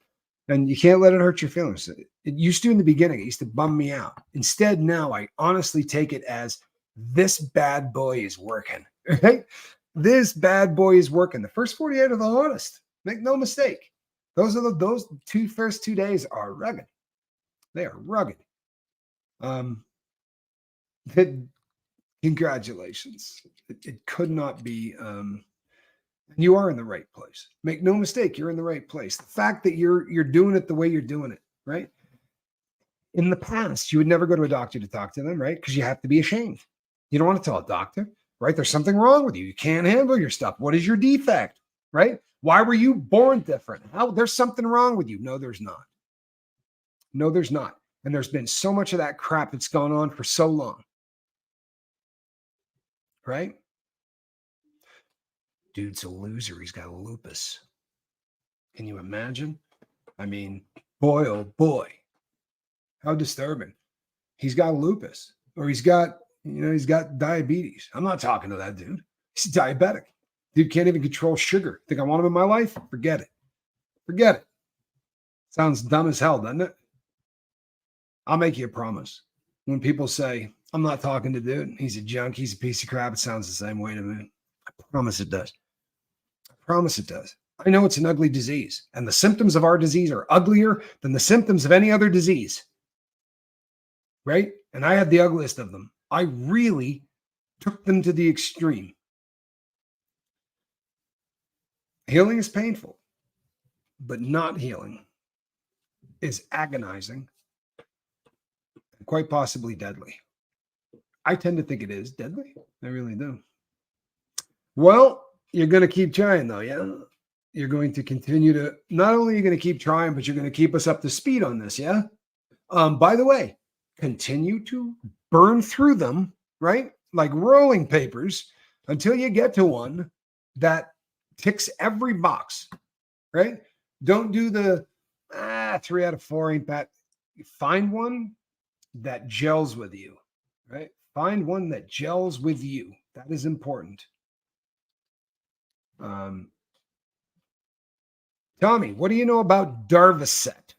and you can't let it hurt your feelings. It used to in the beginning, it used to bum me out. Instead, now I honestly take it as this bad boy is working, right? This bad boy is working. The first 48 are the hardest. Make no mistake. Those first 2 days are rugged. They are rugged. Congratulations. It could not be. You are in the right place. Make no mistake, you're in the right place. The fact that you're doing it the way you're doing it, right? In the past, you would never go to a doctor to talk to them, right? Because you have to be ashamed. You don't want to tell a doctor, right? There's something wrong with you. You can't handle your stuff. What is your defect, right? Why were you born different? There's something wrong with you. No, there's not. No, there's not. And there's been so much of that crap that's gone on for so long. Right? Dude's a loser. He's got lupus. Can you imagine? I mean, boy, oh boy, how disturbing. He's got lupus or he's got diabetes. I'm not talking to that dude. He's diabetic. Dude can't even control sugar. Think I want him in my life? Forget it. Forget it. Sounds dumb as hell, doesn't it? I'll make you a promise. When people say, I'm not talking to dude, he's a junk, he's a piece of crap, it sounds the same way to me. I promise it does. I promise it does. I know it's an ugly disease, and the symptoms of our disease are uglier than the symptoms of any other disease. Right? And I had the ugliest of them. I really took them to the extreme. Healing is painful, but not healing is agonizing and quite possibly deadly. I tend to think it is deadly. I really do. Well, you're going to keep trying though, yeah? You're going to continue to, not only are you going to keep trying, but you're going to keep us up to speed on this, yeah? By the way, continue to burn through them, right? Like rolling papers until you get to one that ticks every box, right? Don't do the 3 out of 4 ain't bad. Find one that gels with you, right? Find one that gels with you. That is important. Tommy, what do you know about Darvocet?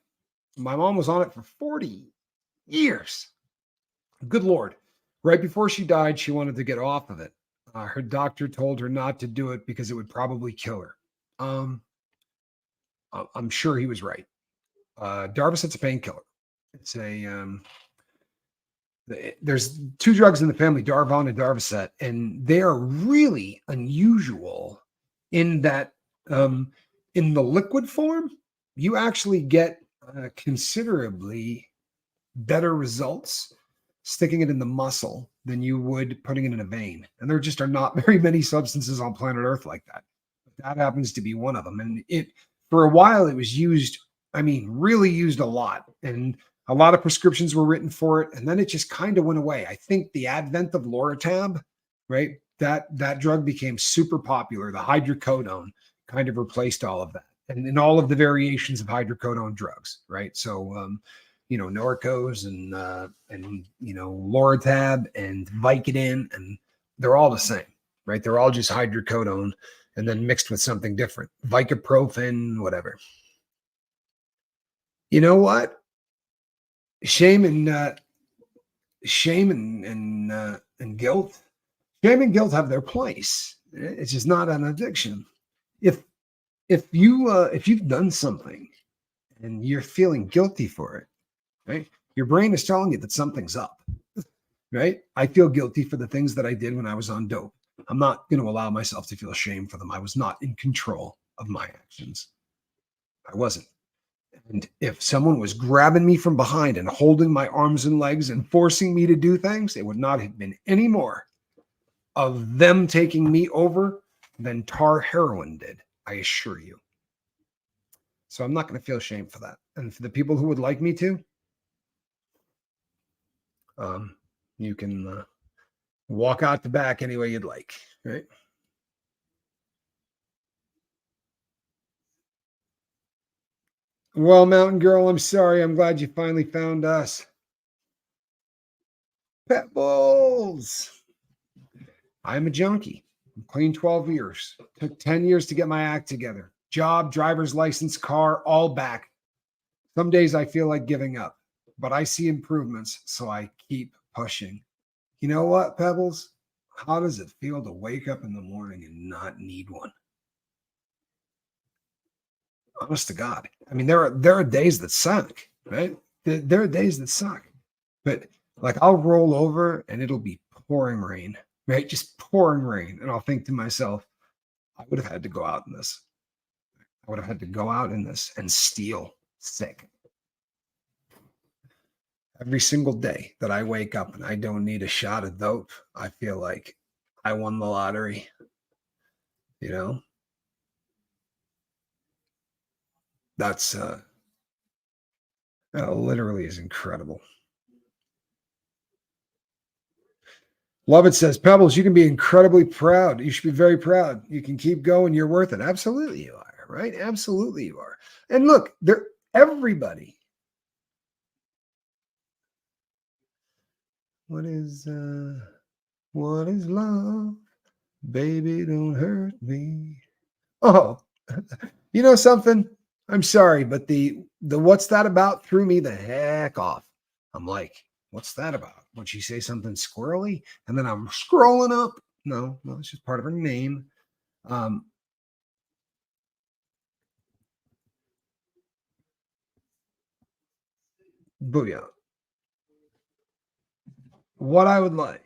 My mom was on it for 40 years. Good Lord. Right before she died, she wanted to get off of it. Her doctor told her not to do it because it would probably kill her. I'm sure he was right. Darvocet's a painkiller. It's there's 2 drugs in the family, Darvon and Darvocet, and they are really unusual in that in the liquid form, you actually get considerably better results sticking it in the muscle than you would putting it in a vein. And there just are not very many substances on planet Earth like that. That happens to be one of them. And it, for a while, it was used, I mean, really used a lot. And a lot of prescriptions were written for it. And then it just kind of went away. I think the advent of Loratab, right? That drug became super popular. The hydrocodone kind of replaced all of that. And in all of the variations of hydrocodone drugs, right? So, Norcos and Loratab and Vicodin, and they're all the same, right? They're all just hydrocodone and then mixed with something different. Vicoprofen, whatever. You know what? Shame and guilt. Shame and guilt have their place. It's just not an addiction. If you've done something and you're feeling guilty for it, right? Your brain is telling you that something's up, right? I feel guilty for the things that I did when I was on dope. I'm not going to allow myself to feel shame for them. I was not in control of my actions. I wasn't. And if someone was grabbing me from behind and holding my arms and legs and forcing me to do things, it would not have been any more of them taking me over than tar heroin did, I assure you. So I'm not going to feel shame for that. And for the people who would like me to, you can walk out the back any way you'd like, right? Well, Mountain Girl, I'm sorry. I'm glad you finally found us. Pebbles. I'm a junkie. I'm clean 12 years. Took 10 years to get my act together. Job, driver's license, car, all back. Some days I feel like giving up, but I see improvements, so I keep pushing. You know what, Pebbles? How does it feel to wake up in the morning and not need one? Honest to God. I mean, there are days that suck, right? There are days that suck. But like I'll roll over and it'll be pouring rain, right? Just pouring rain. And I'll think to myself, I would have had to go out in this. I would have had to go out in this and steal sick. Every single day that I wake up and I don't need a shot of dope, I feel like I won the lottery, you know? That's that literally is incredible. Love it says, Pebbles, you can be incredibly proud. You should be very proud. You can keep going. You're worth it. Absolutely you are, right? Absolutely you are. And look, Everybody. What is love? Baby, don't hurt me. Oh, you know something? I'm sorry, but the what's that about threw me the heck off. I'm like, what's that about? Would she say something squirrely? And then I'm scrolling up. No, it's just part of her name. Um, Booyah. What I would like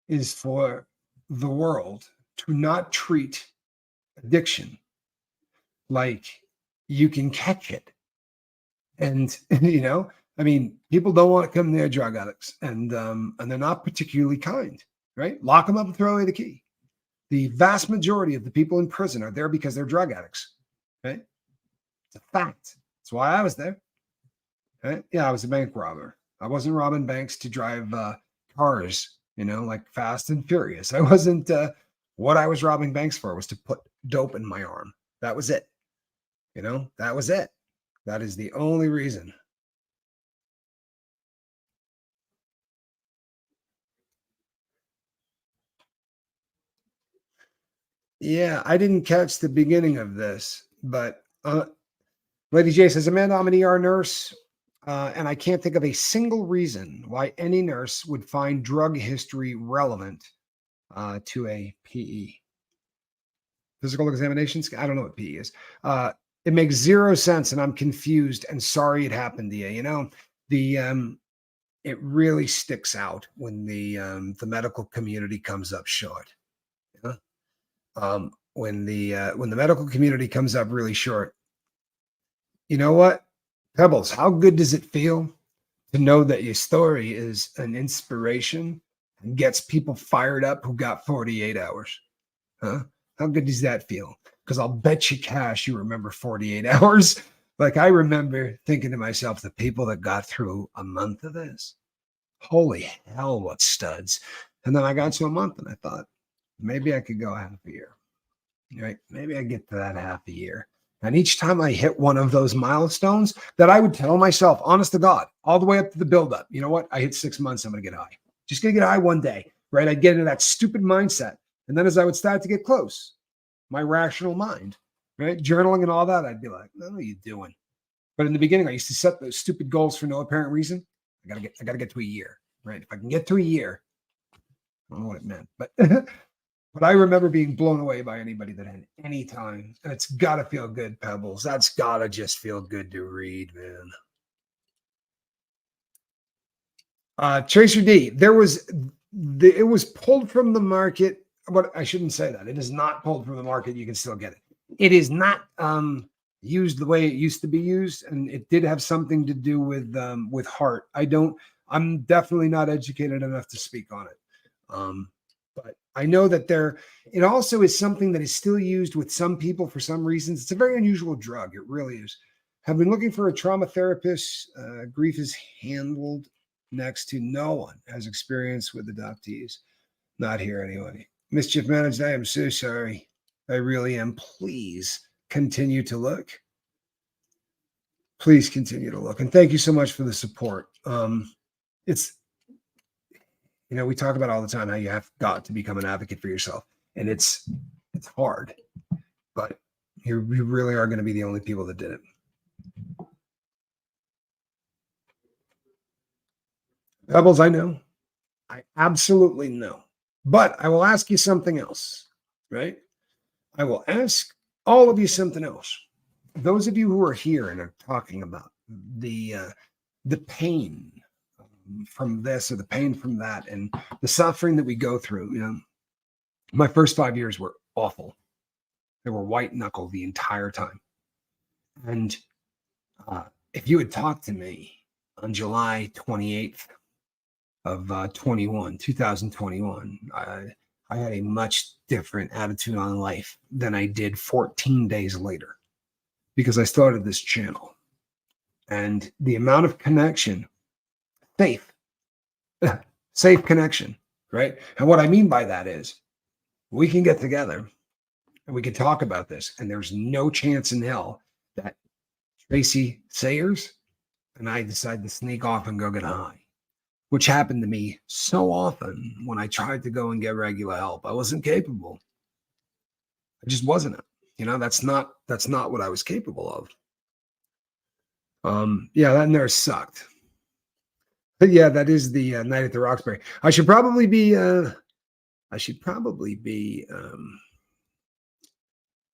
is for the world to not treat addiction like you can catch it. And I mean, people don't want to come near drug addicts, and they're not particularly kind, right? Lock them up and throw away the key. The vast majority of the people in prison are there because they're drug addicts, right? It's a fact. That's why I was there. Right? Yeah, I was a bank robber. I wasn't robbing banks to drive cars, like Fast and Furious. I wasn't. What I was robbing banks for was to put dope in my arm. That was it. That was it. That is the only reason. Yeah, I didn't catch the beginning of this, but Lady J says, Amanda, I'm an ER nurse, and I can't think of a single reason why any nurse would find drug history relevant to a PE. Physical examinations? I don't know what PE is. It makes zero sense, and I'm confused, and sorry it happened to you. It really sticks out when the medical community comes up short. When the medical community comes up really short, you know what? Pebbles, how good does it feel to know that your story is an inspiration and gets people fired up who got 48 hours? Huh? How good does that feel? Because I'll bet you cash you remember 48 hours. Like I remember thinking to myself, the people that got through a month of this, holy hell, what studs. And then I got to a month and I thought, maybe I could go half a year. Right? Maybe I get to that half a year. And each time I hit one of those milestones that I would tell myself, honest to God, all the way up to the buildup, you know what? I hit 6 months, I'm going to get high. Just going to get high one day, right? I'd get into that stupid mindset. And then as I would start to get close, my rational mind, right? Journaling and all that, I'd be like, what are you doing? But in the beginning, I used to set those stupid goals for no apparent reason. I gotta get to a year, right? If I can get to a year, I don't know what it meant, but but I remember being blown away by anybody that had any time. And it's gotta feel good, Pebbles. That's gotta just feel good to read, man. Tracer D, it was pulled from the market, but I shouldn't say that. It is not pulled from the market. You can still get it. It is not used the way it used to be used, and it did have something to do with heart. I'm definitely not educated enough to speak on it. But I know that it also is something that is still used with some people for some reasons. It's a very unusual drug. It really is. Have been looking for a trauma therapist. Grief is handled next to no one has experience with adoptees. Not here anyway. Mischief managed. I am so sorry. I really am. Please continue to look. Please continue to look. And thank you so much for the support. It's, we talk about all the time how you have got to become an advocate for yourself. And it's hard, but you really are going to be the only people that did it. Pebbles, I know. I absolutely know. But I will ask you something else, right? I will ask all of you something else. Those of you who are here and are talking about the pain from this or the pain from that and the suffering that we go through, my first 5 years were awful. They were white knuckle the entire time. And if you had talked to me on July 28th of 2021, I had a much different attitude on life than I did 14 days later because I started this channel. And the amount of connection, safe connection, right? And what I mean by that is we can get together and we can talk about this, and there's no chance in hell that Tracy Sayers, and I decided to sneak off and go get high, which happened to me so often when I tried to go and get regular help. I wasn't capable. I just wasn't. That's not what I was capable of. Yeah, that nurse sucked. But yeah, that is the night at the Roxbury. I should probably be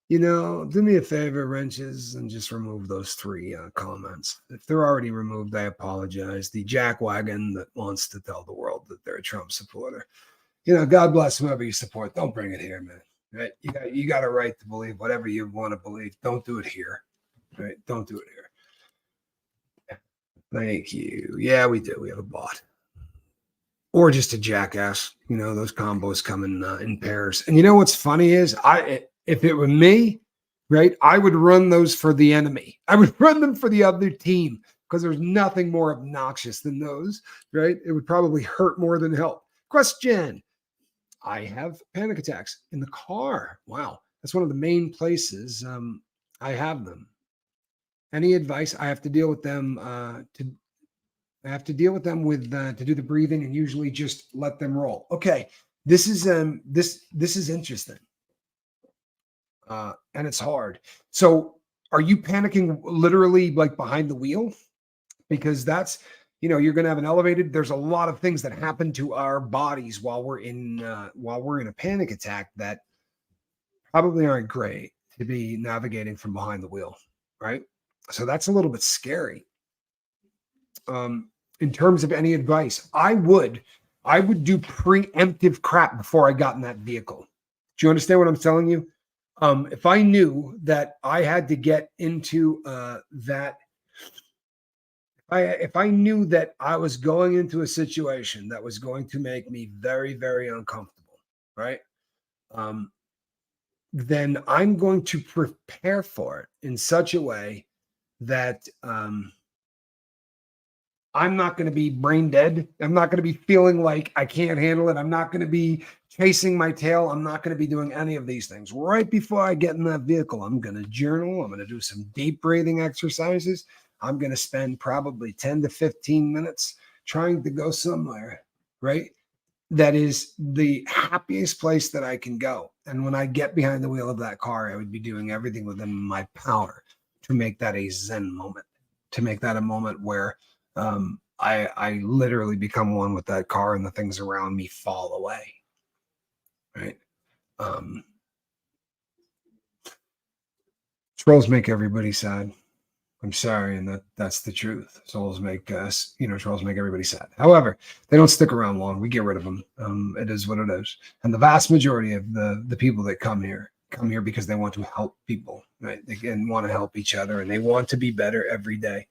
do me a favor, wrenches, and just remove those three comments. If they're already removed, I apologize. The jackwagon that wants to tell the world that they're a Trump supporter. God bless whoever you support. Don't bring it here, man. Right? You got a right to believe whatever you want to believe. Don't do it here. Right? Don't do it here. Thank you. Yeah, we do. We have a bot. Or just a jackass. Those combos come in pairs. And what's funny is if it were me, right, I would run those for the enemy. I would run them for the other team because there's nothing more obnoxious than those, right? It would probably hurt more than help. Question. I have panic attacks in the car. Wow. That's one of the main places I have them. Any advice? I have to deal with them to do the breathing and usually just let them roll. Okay. This is interesting. And it's hard. So are you panicking literally like behind the wheel? Because that's, you're going to have an elevated, there's a lot of things that happen to our bodies while we're in a panic attack that probably aren't great to be navigating from behind the wheel. Right. So that's a little bit scary. In terms of any advice, I would do preemptive crap before I got in that vehicle. Do you understand what I'm telling you? If I knew that I had to get into if I knew that I was going into a situation that was going to make me very, very uncomfortable, right? Then I'm going to prepare for it in such a way that I'm not going to be brain dead. I'm not going to be feeling like I can't handle it. I'm not going to be chasing my tail. I'm not going to be doing any of these things. Right before I get in that vehicle, I'm going to journal. I'm going to do some deep breathing exercises. I'm going to spend probably 10 to 15 minutes trying to go somewhere, right? That is the happiest place that I can go. And when I get behind the wheel of that car, I would be doing everything within my power to make that a Zen moment, to make that a moment where I literally become one with that car and the things around me fall away. Right. Trolls make everybody sad. I'm sorry. And that's the truth. Trolls make everybody sad. However, they don't stick around long. We get rid of them. It is what it is. And the vast majority of the people that come here because they want to help people, right? They want to help each other and they want to be better every day.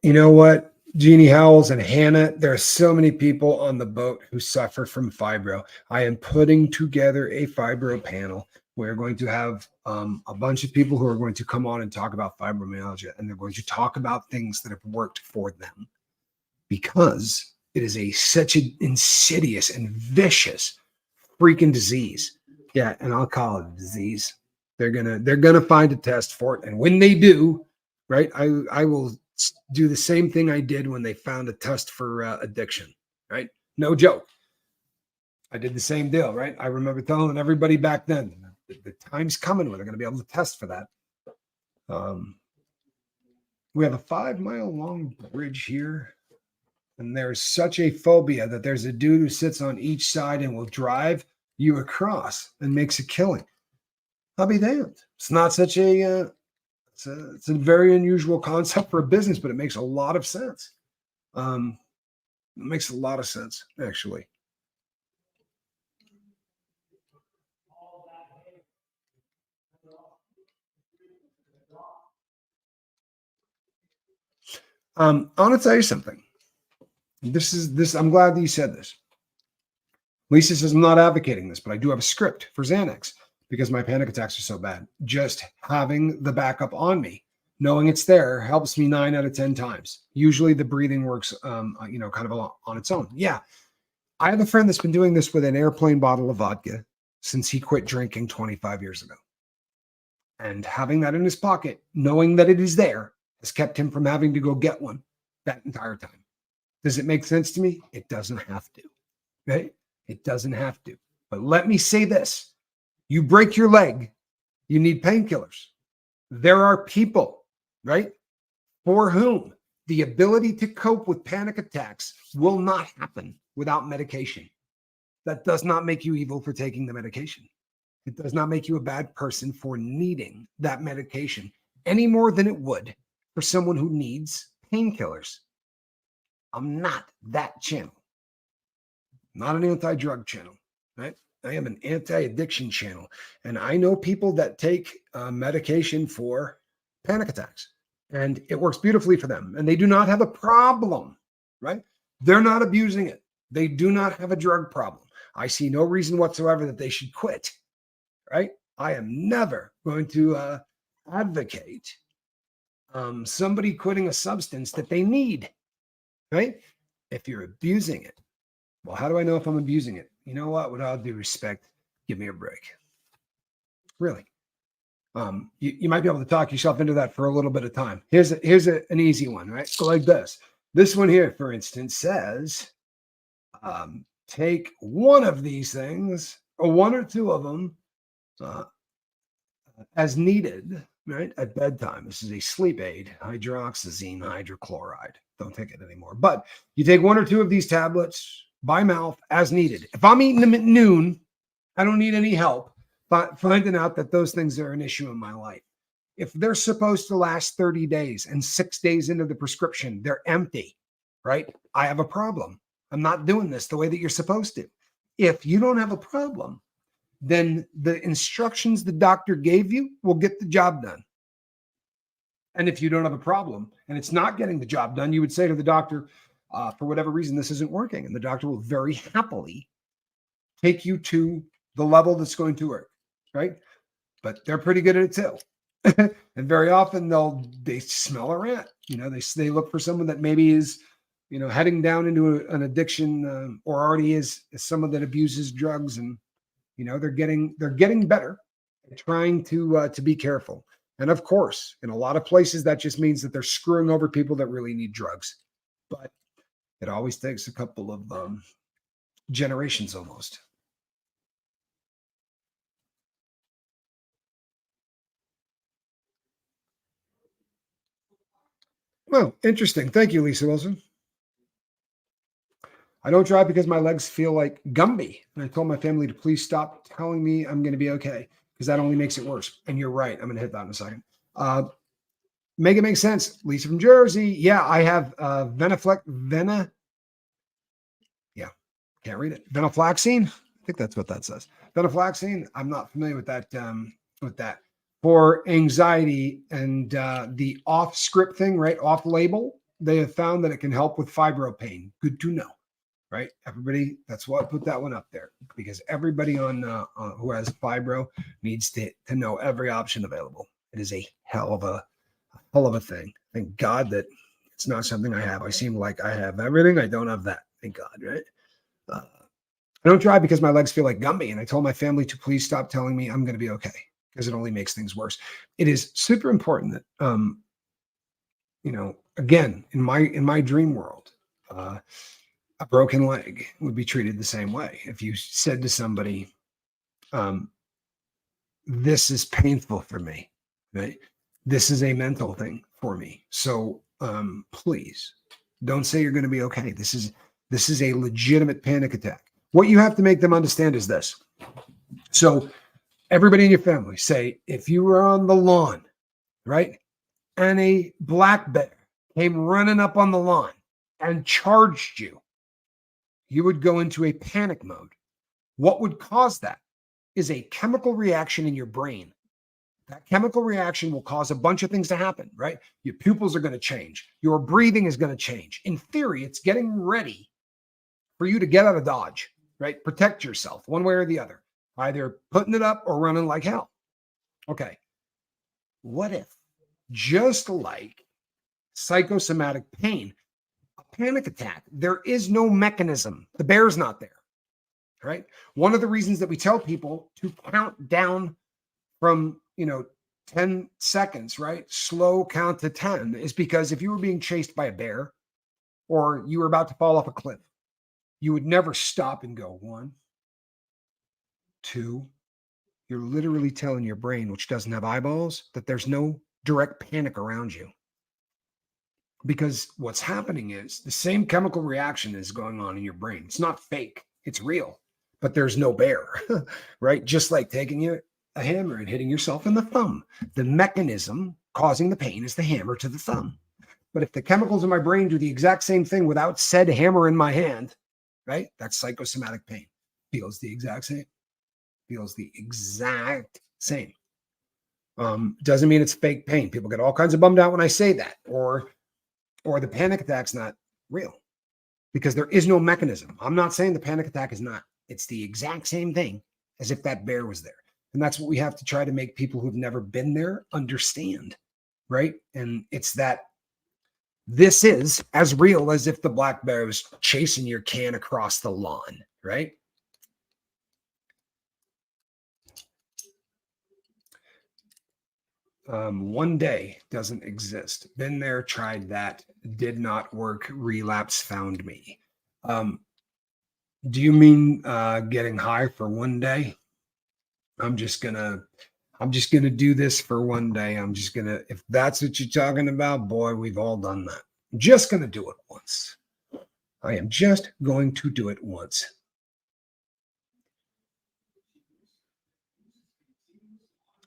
You know what, Jeannie Howells and Hannah, there are so many people on the boat who suffer from fibro. I am putting together a fibro panel. We're going to have a bunch of people who are going to come on and talk about fibromyalgia, and they're going to talk about things that have worked for them because it is such an insidious and vicious freaking disease. Yeah, and I'll call it a disease. They're gonna find a test for it, and when they do, right, I will do the same thing I did when they found a test for addiction, right? No joke. I did the same deal, right? I remember telling everybody back then, the time's coming when they're going to be able to test for that. We have a 5-mile long bridge here, and there's such a phobia that there's a dude who sits on each side and will drive you across and makes a killing. I'll be damned. It's not such a it's a very unusual concept for a business, but it makes a lot of sense. It makes a lot of sense, actually. I want to tell you something. I'm glad that you said this. Lisa says, I'm not advocating this, but I do have a script for Xanax because my panic attacks are so bad. Just having the backup on me, knowing it's there, helps me 9 out of 10 times. Usually the breathing works, kind of on its own. Yeah. I have a friend that's been doing this with an airplane bottle of vodka since he quit drinking 25 years ago. And having that in his pocket, knowing that it is there, has kept him from having to go get one that entire time. Does it make sense to me? It doesn't have to, right? It doesn't have to. But let me say this. You break your leg, you need painkillers. There are people, right, for whom the ability to cope with panic attacks will not happen without medication. That does not make you evil for taking the medication. It does not make you a bad person for needing that medication any more than it would for someone who needs painkillers. I'm not that channel. I'm not an anti-drug channel, right? I am an anti-addiction channel. And I know people that take medication for panic attacks, and it works beautifully for them. And they do not have a problem, right? They're not abusing it. They do not have a drug problem. I see no reason whatsoever that they should quit, right? I am never going to advocate somebody quitting a substance that they need, right? If you're abusing it, well, how do I know if I'm abusing it? You know what? With all due respect, give me a break. Really. You might be able to talk yourself into that for a little bit of time. Here's an easy one, right? So like this. This one here, for instance, says, take one of these things, or one or two of them, as needed, right, at bedtime. This is a sleep aid, hydroxyzine hydrochloride. Don't take it anymore. But you take one or two of these tablets by mouth as needed. If I'm eating them at noon, I don't need any help finding out that those things are an issue in my life. If they're supposed to last 30 days and 6 days into the prescription, they're empty, right? I have a problem. I'm not doing this the way that you're supposed to. If you don't have a problem, then the instructions the doctor gave you will get the job done. And if you don't have a problem and it's not getting the job done, you would say to the doctor, for whatever reason, this isn't working. And the doctor will very happily take you to the level that's going to work, right? But they're pretty good at it too. And very often they smell a rat. You know, they look for someone that maybe is, you know, heading down into an addiction or already is someone that abuses drugs, and you know they're getting better at trying to be careful. And of course, in a lot of places, that just means that they're screwing over people that really need drugs. But it always takes a couple of generations almost. Well, interesting. Thank you, Lisa Wilson. I don't drive because my legs feel like Gumby. And I told my family to please stop telling me I'm going to be okay, because that only makes it worse. And you're right. I'm going to hit that in a second. Make it make sense. Lisa from Jersey. Yeah, I have can't read it. Venaflaxine. I think that's what that says. Venaflaxine. I'm not familiar with that. For anxiety and the off script thing, right? Off label. They have found that it can help with fibro pain. Good to know, right? Everybody. That's why I put that one up there, because everybody on who has fibro needs to know every option available. It is a hell of a thing. Thank God that it's not something I have. I seem like I have everything. I don't have that. Thank God, right? I don't drive because my legs feel like Gumby, and I told my family to please stop telling me I'm going to be okay, because it only makes things worse. It is super important that, you know, again, in my dream world, a broken leg would be treated the same way. If you said to somebody, this is painful for me, right? This is a mental thing for me. So please don't say you're going to be okay. This is a legitimate panic attack. What you have to make them understand is this. So everybody in your family, say, if you were on the lawn, right, and a black bear came running up on the lawn and charged you, you would go into a panic mode. What would cause that is a chemical reaction in your brain. That chemical reaction will cause a bunch of things to happen, right? Your pupils are going to change. Your breathing is going to change. In theory, it's getting ready for you to get out of Dodge, right? Protect yourself one way or the other, either putting it up or running like hell. Okay. What if, just like psychosomatic pain, a panic attack, there is no mechanism. The bear's not there, right? One of the reasons that we tell people to count down from, 10 seconds, right? Slow count to 10 is because if you were being chased by a bear or you were about to fall off a cliff, you would never stop and go 1, 2. You're literally telling your brain, which doesn't have eyeballs, that there's no direct panic around you. Because what's happening is the same chemical reaction is going on in your brain. It's not fake, it's real, but there's no bear, right? Just like taking a hammer and hitting yourself in the thumb. The mechanism causing the pain is the hammer to the thumb. But if the chemicals in my brain do the exact same thing without said hammer in my hand, right? That's psychosomatic pain. Feels the exact same. Feels the exact same. Doesn't mean it's fake pain. People get all kinds of bummed out when I say that, or the panic attack's not real because there is no mechanism. I'm not saying the panic attack is not. It's the exact same thing as if that bear was there. And that's what we have to try to make people who've never been there understand, right? And it's that this is as real as if the black bear was chasing your can across the lawn, right? One day doesn't exist. Been there, tried that, did not work. Relapse found me. Do you mean getting high for one day? I'm just gonna do this for one day. If that's what you're talking about, boy, we've all done that. I'm just gonna do it once. I am just going to do it once.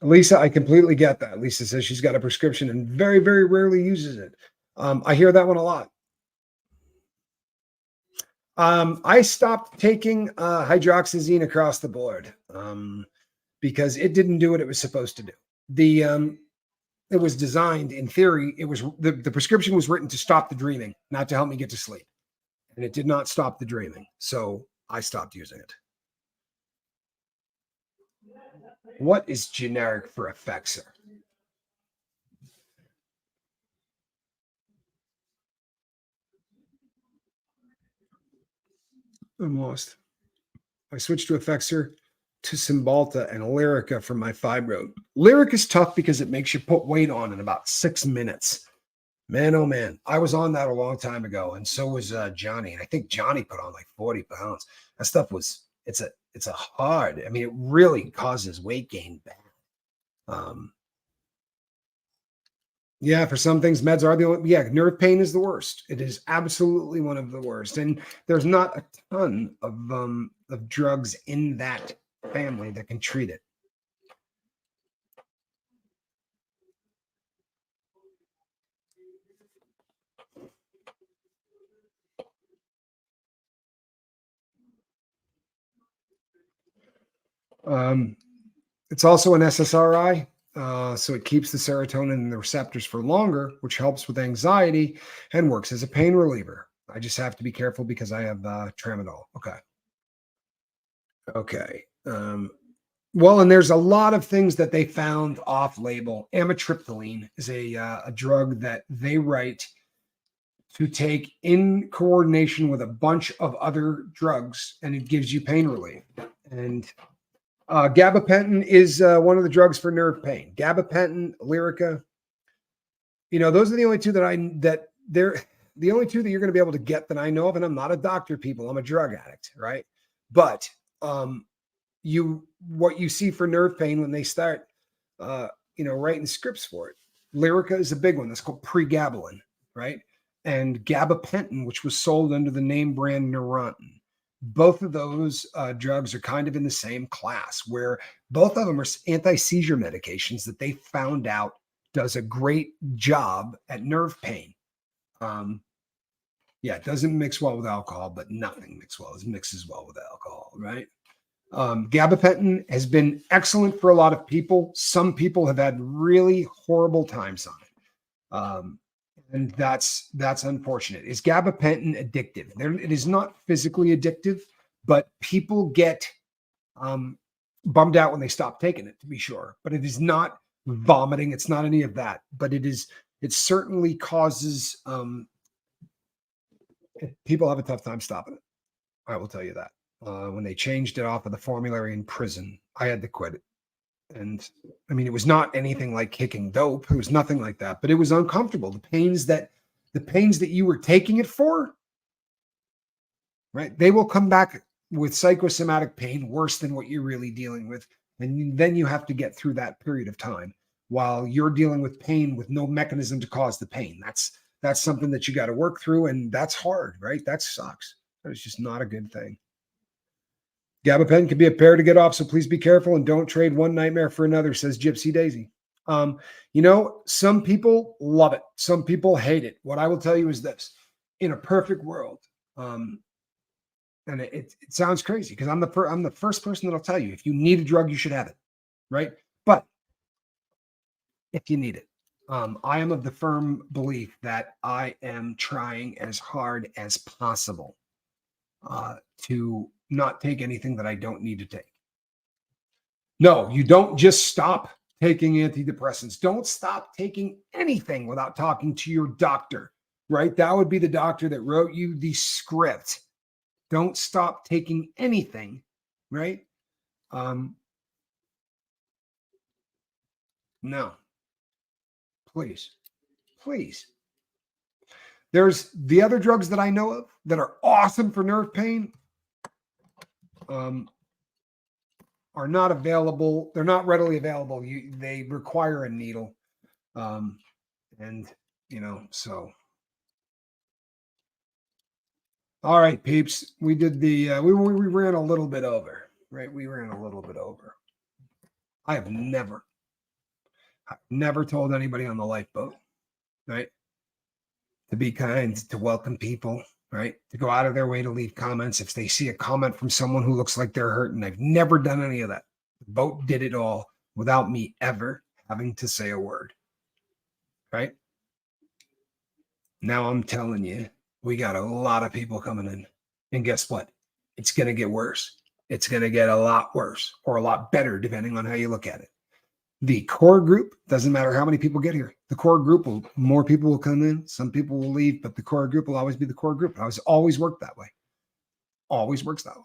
Lisa, I completely get that. Lisa says she's got a prescription and very, very rarely uses it. I hear that one a lot. I stopped taking hydroxyzine across the board because it didn't do what it was supposed to do. It was designed, in theory, it was the prescription was written to stop the dreaming, not to help me get to sleep. And it did not stop the dreaming. So I stopped using it. What is generic for Effexor? I'm lost. I switched to Effexor, to Cymbalta, and Lyrica for my fibro. Lyrica is tough because it makes you put weight on in about 6 minutes. Man, oh man, I was on that a long time ago, and so was Johnny. And I think Johnny put on like 40 pounds. That stuff it's a hard. I mean, it really causes weight gain bad. Yeah, for some things, meds are the only. Yeah, nerve pain is the worst. It is absolutely one of the worst, and there's not a ton of drugs in that family that can treat it. It's also an SSRI, so it keeps the serotonin in the receptors for longer, which helps with anxiety and works as a pain reliever. I just have to be careful because I have tramadol. Okay. Okay. Well, and there's a lot of things that they found off label. Amitriptyline is a drug that they write to take in coordination with a bunch of other drugs, and it gives you pain relief. And gabapentin is one of the drugs for nerve pain. Gabapentin, Lyrica. Those are the only two they're the only two that you're going to be able to get that I know of. And I'm not a doctor, people. I'm a drug addict, right? But what you see for nerve pain when they start, writing scripts for it. Lyrica is a big one. That's called pregabalin, right? And gabapentin, which was sold under the name brand Neurontin. Both of those drugs are kind of in the same class, where both of them are anti-seizure medications that they found out does a great job at nerve pain. Yeah, it doesn't mix well with alcohol, but nothing mixes well with alcohol, right? Gabapentin has been excellent for a lot of people. Some people have had really horrible times on it. And that's unfortunate. Is gabapentin addictive? It is not physically addictive, but people get bummed out when they stop taking it, to be sure. But it is not vomiting. It's not any of that. But it certainly causes people have a tough time stopping it. I will tell you that. When they changed it off of the formulary in prison, I had to quit it. And I mean, it was not anything like kicking dope. It was nothing like that, but it was uncomfortable. The pains that you were taking it for, right? They will come back with psychosomatic pain worse than what you're really dealing with. And then you have to get through that period of time while you're dealing with pain with no mechanism to cause the pain. That's something that you got to work through. And that's hard, right? That sucks. That is just not a good thing. Gabapentin can be a pair to get off, so please be careful and don't trade one nightmare for another, says Gypsy Daisy. Some people love it. Some people hate it. What I will tell you is this: in a perfect world, and it sounds crazy because I'm the first person that'll tell you if you need a drug, you should have it, right? But if you need it, I am of the firm belief that I am trying as hard as possible to not take anything that I don't need to take. No, you don't just stop taking antidepressants. Don't stop taking anything without talking to your doctor, right? That would be the doctor that wrote you the script. Don't stop taking anything, right? No, please, please. There's the other drugs that I know of that are awesome for nerve pain. Are not available. They're not readily available. They require a needle. So. All right, peeps. We did we ran a little bit over, right? We ran a little bit over. I have never told anybody on the lifeboat, right? To be kind, to welcome people, right? To go out of their way to leave comments. If they see a comment from someone who looks like they're hurting, I've never done any of that. The boat did it all without me ever having to say a word, right? Now I'm telling you, we got a lot of people coming in. And guess what? It's going to get worse. It's going to get a lot worse or a lot better, depending on how you look at it. The core group, doesn't matter how many people get here. The core group more people will come in. Some people will leave, but the core group will always be the core group. It always worked that way. Always works that way,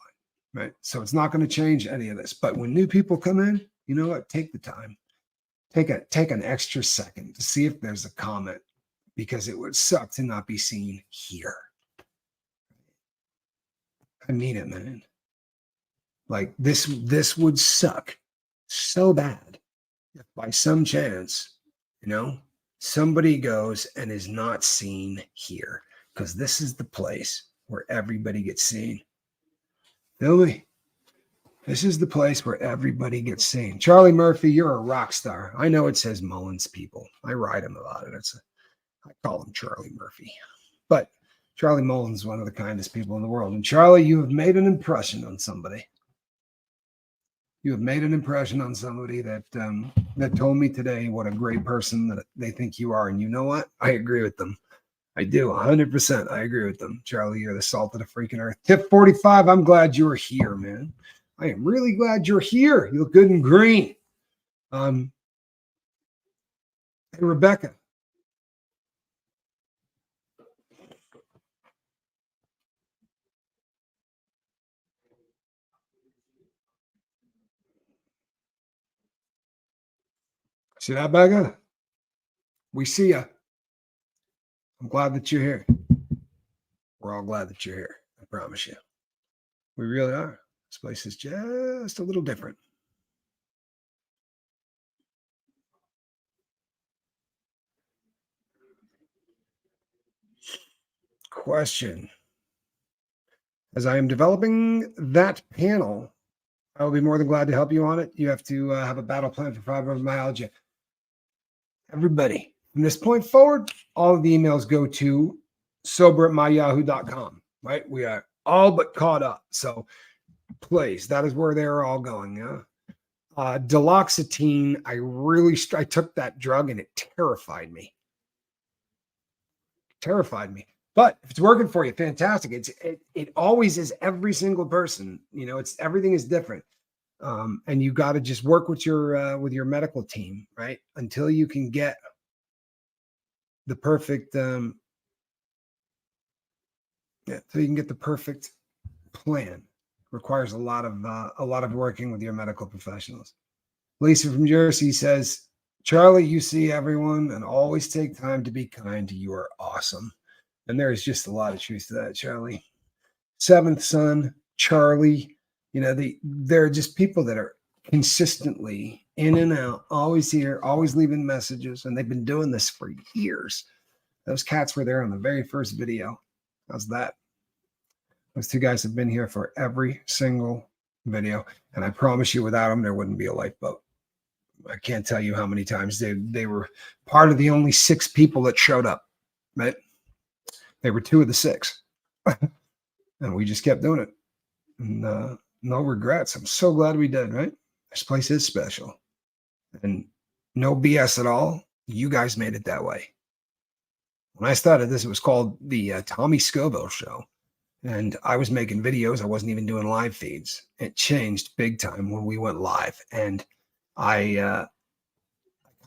right? So it's not going to change any of this. But when new people come in, you know what? Take the time. Take an extra second to see if there's a comment, because it would suck to not be seen here. I mean it, man. Like this would suck so bad if by some chance, somebody goes and is not seen here, because this is the place where everybody gets seen. Feel me? This is the place where everybody gets seen. Charlie Murphy, you're a rock star. I know it says Mullins people. I write him about it. I call him Charlie Murphy. But Charlie Mullins is one of the kindest people in the world. And Charlie, you have made an impression on somebody. You have made an impression on somebody that told me today what a great person that they think you are. And you know what? I agree with them. I do. 100%. I agree with them. Charlie, you're the salt of the freaking earth. Tip 45, I'm glad you're here, man. I am really glad you're here. You look good and green. Hey, Rebecca. See that, Becca? We see ya. I'm glad that you're here. We're all glad that you're here. I promise you. We really are. This place is just a little different. Question. As I am developing that panel, I will be more than glad to help you on it. You have to have a battle plan for fibromyalgia. Everybody, from this point forward, all of the emails go to sober@myyahoo.com, right? We are all but caught up. So please, that is where they're all going. Yeah. Duloxetine, I took that drug and it terrified me. But if it's working for you, fantastic. It always is. Every single person, everything is different. And you got to just work with your medical team, right? Until you can get the perfect, so you can get the perfect plan. Requires a lot of working with your medical professionals. Lisa from Jersey says, Charlie, you see everyone and always take time to be kind. You are awesome. And there's just a lot of truth to that, Charlie. Seventh son, Charlie, there are just people that are consistently in and out, always here, always leaving messages. And they've been doing this for years. Those cats were there on the very first video. How's that? Those two guys have been here for every single video. And I promise you, without them, there wouldn't be a lifeboat. I can't tell you how many times they were part of the only 6 people that showed up, right? They were 2 of the 6. And we just kept doing it. And no regrets. I'm so glad we did, right? This place is special. And no BS at all. You guys made it that way. When I started this, it was called the Tommy Scoville Show. And I was making videos. I wasn't even doing live feeds. It changed big time when we went live. And I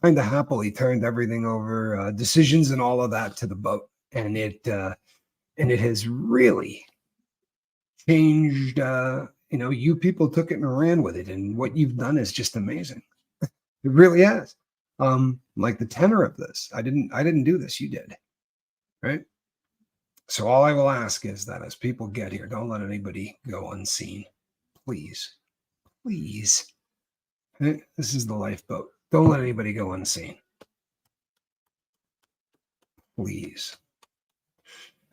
kind of happily turned everything over, decisions and all of that, to the boat. And it has really changed. You people took it and ran with it. And what you've done is just amazing. It really has. Like the tenor of this. I didn't do this. You did. Right? So all I will ask is that as people get here, don't let anybody go unseen. Please. Please. This is the lifeboat. Don't let anybody go unseen. Please.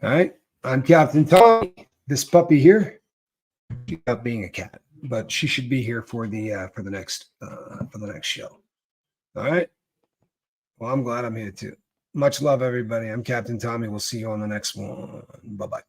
All right. I'm Captain Tommy. This puppy here, she's not being a cat, but she should be here for the next show. All right. Well, I'm glad I'm here too. Much love, everybody. I'm Captain Tommy. We'll see you on the next one. Bye-bye.